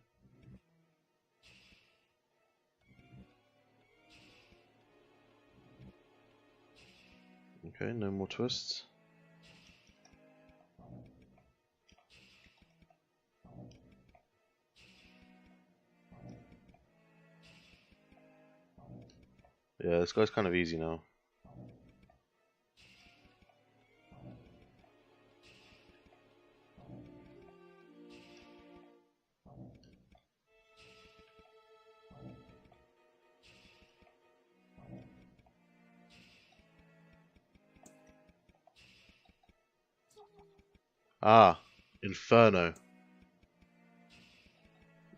Okay, no more twists. Yeah, this guy's kind of easy now. Ah, Inferno.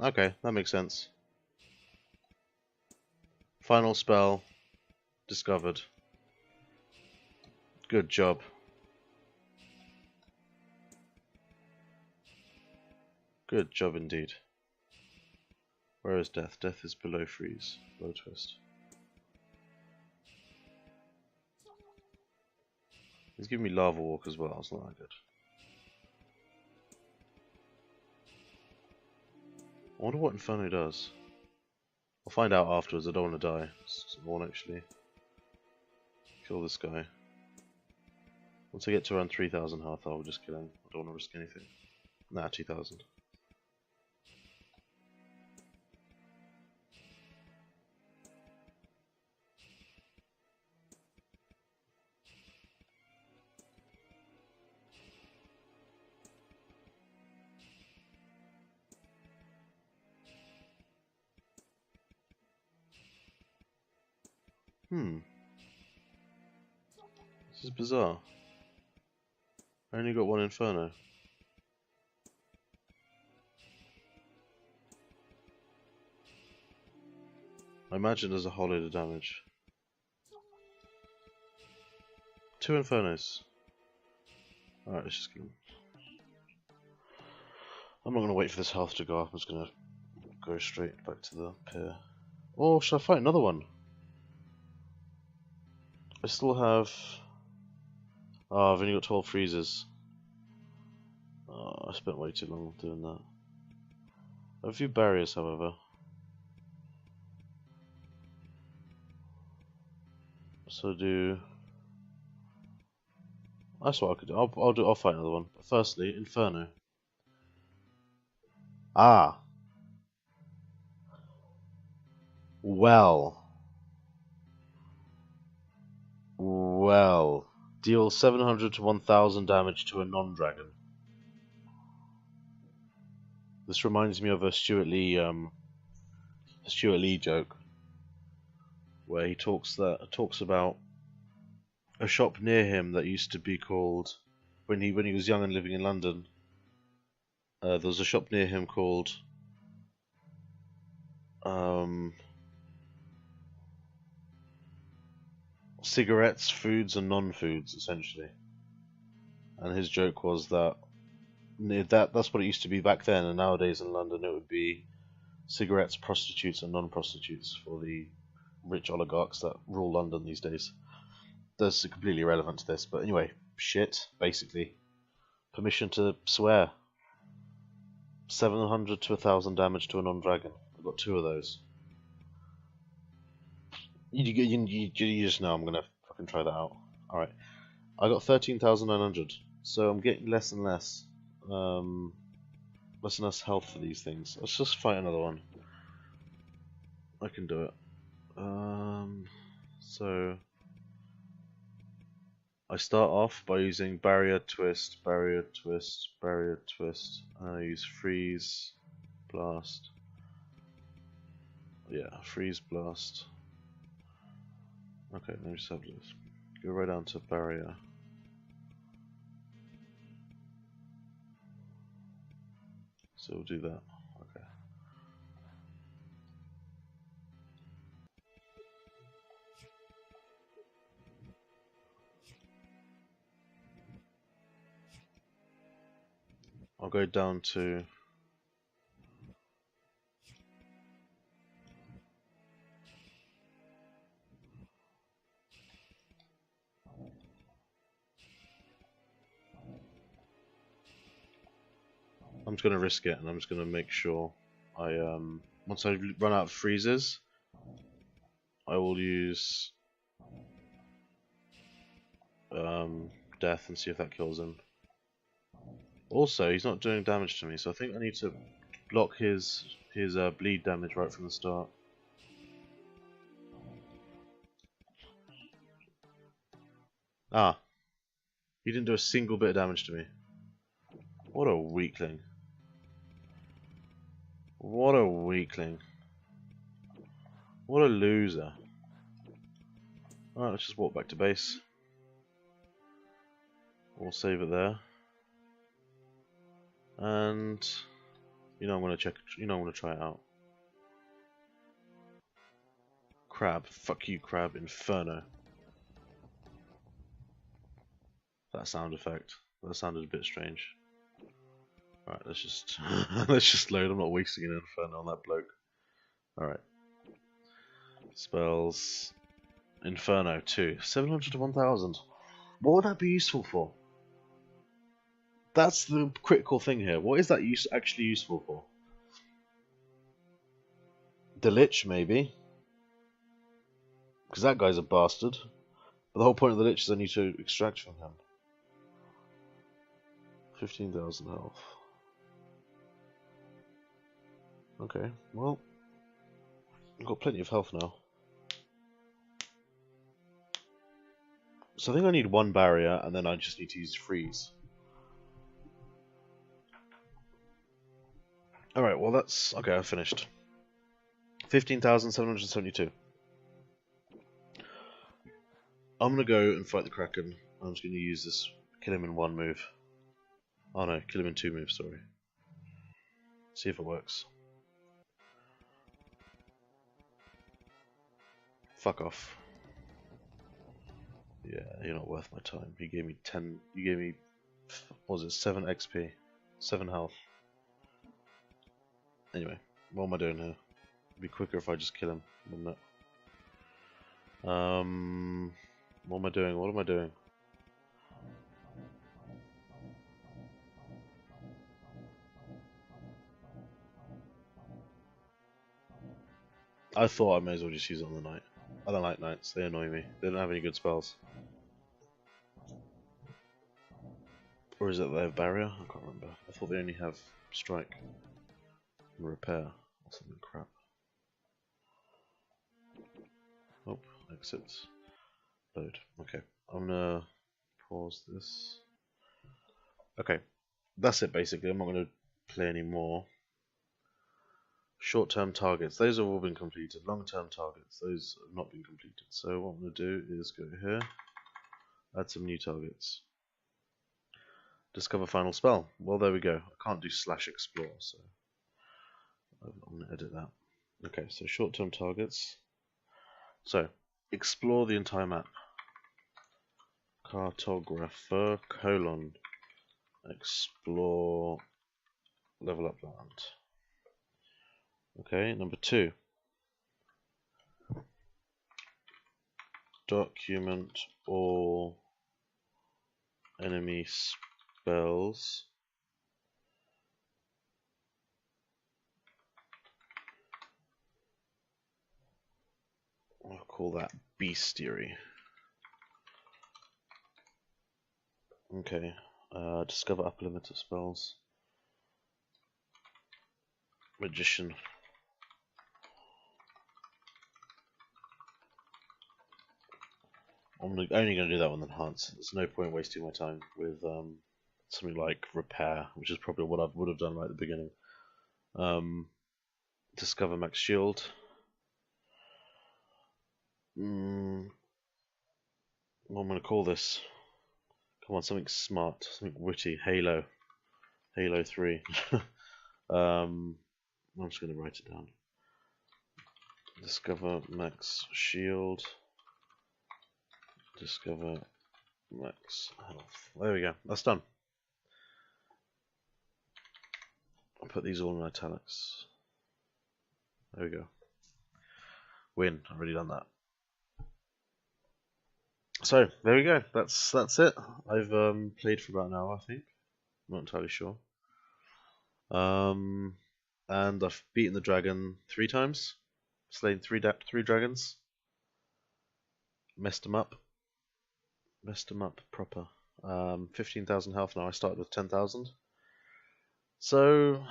Okay, that makes sense. Final spell discovered. Good job. Good job indeed. Where is death? Death is below freeze, below twist. He's giving me lava walk as well, it's not that good. I wonder what Inferno does. I'll find out afterwards, I don't want to die. I want to actually kill this guy. Once I get to around 3000 health, I'll just kill him. I don't want to risk anything. Nah, 2000. This is bizarre. I only got one Inferno. I imagine there's a whole load of damage. 2 Infernos. Alright, let's just kill him. I'm not going to wait for this health to go up, I'm just going to go straight back to the pier. Or should I fight another one? I still have... Oh, I've only got 12 freezes. Oh, I spent way too long doing that. I have a few barriers, however. So that's what I could do. I'll fight another one. But firstly, Inferno. Ah. Well. Deal 700 to 1000 damage to a non-dragon. This reminds me of a Stuart Lee joke, where he talks about a shop near him that used to be called, when he was young and living in London. There was a shop near him called cigarettes, foods, and non-foods, essentially. And his joke was that that's what it used to be back then, and nowadays in London it would be cigarettes, prostitutes, and non-prostitutes for the rich oligarchs that rule London these days. That's completely irrelevant to this, but anyway, shit, basically. Permission to swear. 700 to 1,000 damage to a non-dragon. I've got 2 of those. You just know I'm gonna fucking try that out. Alright. I got 13,900, so I'm getting less and less. Less and less health for these things. Let's just fight another one. I can do it. So I start off by using barrier, twist, barrier, twist, barrier, twist, and I use freeze, blast. Yeah, freeze, blast. Okay, let me just have this. Go right down to barrier. So we'll do that. Okay. I'll go down to I'm just going to risk it, and I'm just going to make sure I once I run out of freezes, I will use death and see if that kills him. Also, he's not doing damage to me, so I think I need to block his bleed damage right from the start. Ah, he didn't do a single bit of damage to me. What a weakling. What a weakling. What a loser. Alright, let's just walk back to base. We'll save it there. And I'm gonna check, I'm gonna try it out. Crab, fuck you, crab, inferno. That sound effect. That sounded a bit strange. Alright, let's just let's just load. I'm not wasting an inferno on that bloke. Alright. Spells. Inferno 2. 700 to 1000. What would that be useful for? That's the critical thing here. What is that actually useful for? The Lich, maybe. Because that guy's a bastard. But the whole point of the Lich is I need to extract from him. 15,000 health. Okay, well, I've got plenty of health now. So I think I need 1 barrier, and then I just need to use freeze. Alright, well that's... okay, I've finished. 15,772. I'm gonna go and fight the Kraken. I'm just gonna use this, kill him in 1 move. Oh no, kill him in 2 moves, sorry. See if it works. Fuck off. Yeah, you're not worth my time. You gave me 10, you gave me, what was it, 7 XP. 7 health. Anyway, what am I doing here? It'd be quicker if I just kill him, wouldn't it? What am I doing? What am I doing? I thought I may as well just use it on the knight. I don't like knights, they annoy me. They don't have any good spells. Or is it they have barrier? I can't remember. I thought they only have strike and repair or something crap. Oh, exit. Load. Okay, I'm gonna pause this. Okay, that's it basically. I'm not gonna play any more. Short-term targets, those have all been completed. Long-term targets, those have not been completed. So what I'm going to do is go here, add some new targets. Discover final spell. Well, there we go. I can't do /explore, so I'm going to edit that. Okay, so short-term targets. So, explore the entire map. Cartographer, explore, level up land. Okay, number 2. document all enemy spells I'll call that bestiary. Okay, discover upper limit of spells. Magician. I'm only going to do that one enhance. There's no point wasting my time with something like repair, which is probably what I would have done right at the beginning. Discover max shield. What am I going to call this? Come on, something smart, something witty. Halo. Halo 3. I'm just going to write it down. Discover max shield. Discover max health. There we go. That's done. I'll put these all in italics. There we go. Win. I've already done that. So there we go. That's it. I've played for about an hour, I think. I'm not entirely sure. And I've beaten the dragon 3 times. Slain three dragons. Messed them up. Messed them up proper. 15,000 health now. I started with 10,000. So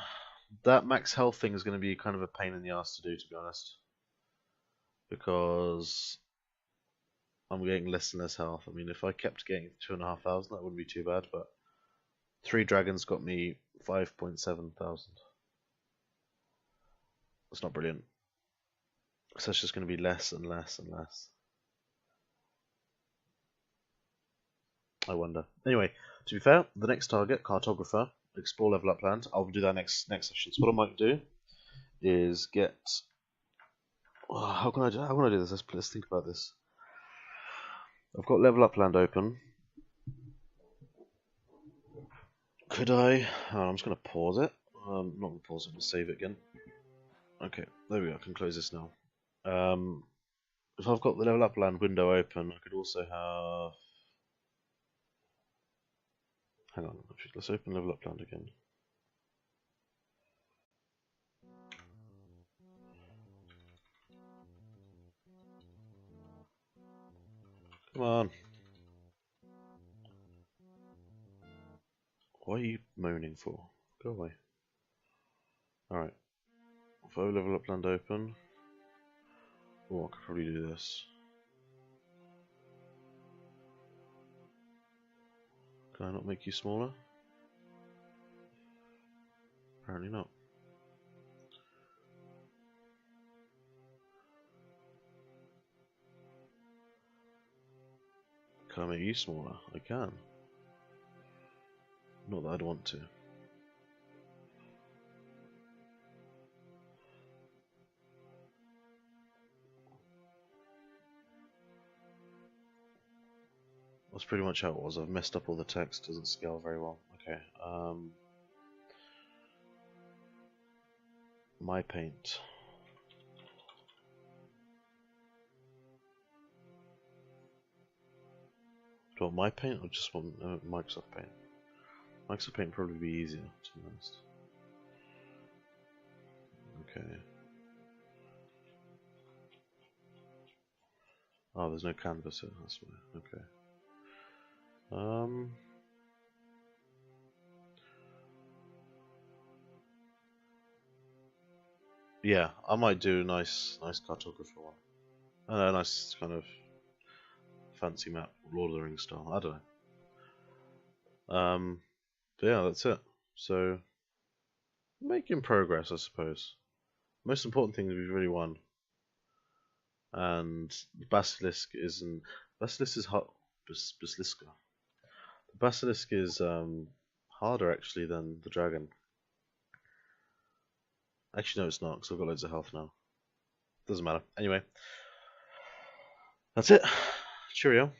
that max health thing is going to be kind of a pain in the ass to do, to be honest, because I'm getting less and less health. I mean, if I kept getting 2,500, that wouldn't be too bad. But 3 dragons got me 5,700. That's not brilliant. So it's just going to be less and less and less. I wonder. Anyway, to be fair, the next target, cartographer, explore level up land. I'll do that next session. So what I might do is get. Oh, how can I do this? Let's think about this. I've got level up land open. Could I? Oh, I'm just going to pause it. Not going to pause it. I'm going to save it again. Okay, there we go. I can close this now. If I've got the level up land window open, I could also have. Hang on, let's open level up land again. Come on. What are you moaning for? Go away. Alright. If I level up land open. Oh, I could probably do this. Can I not make you smaller? Apparently not. Can I make you smaller? I can. Not that I'd want to. That's pretty much how it was. I've messed up all the text, doesn't scale very well. Okay, my paint. Do I want my paint or just want Microsoft Paint? Microsoft Paint would probably be easier, to be honest. Okay. Oh, there's no canvas here, that's why. Okay. Yeah, I might do a nice cartographer one. A nice kind of fancy map, Lord of the Rings style. I don't know. But yeah, that's it. So making progress, I suppose. Most important thing is we've really won. And the Basilisk isn't. Basilisk is hot. Basiliska. The Basilisk is harder actually than the dragon. Actually, no, it's not, because I've got loads of health now. Doesn't matter. Anyway, that's it. Cheerio.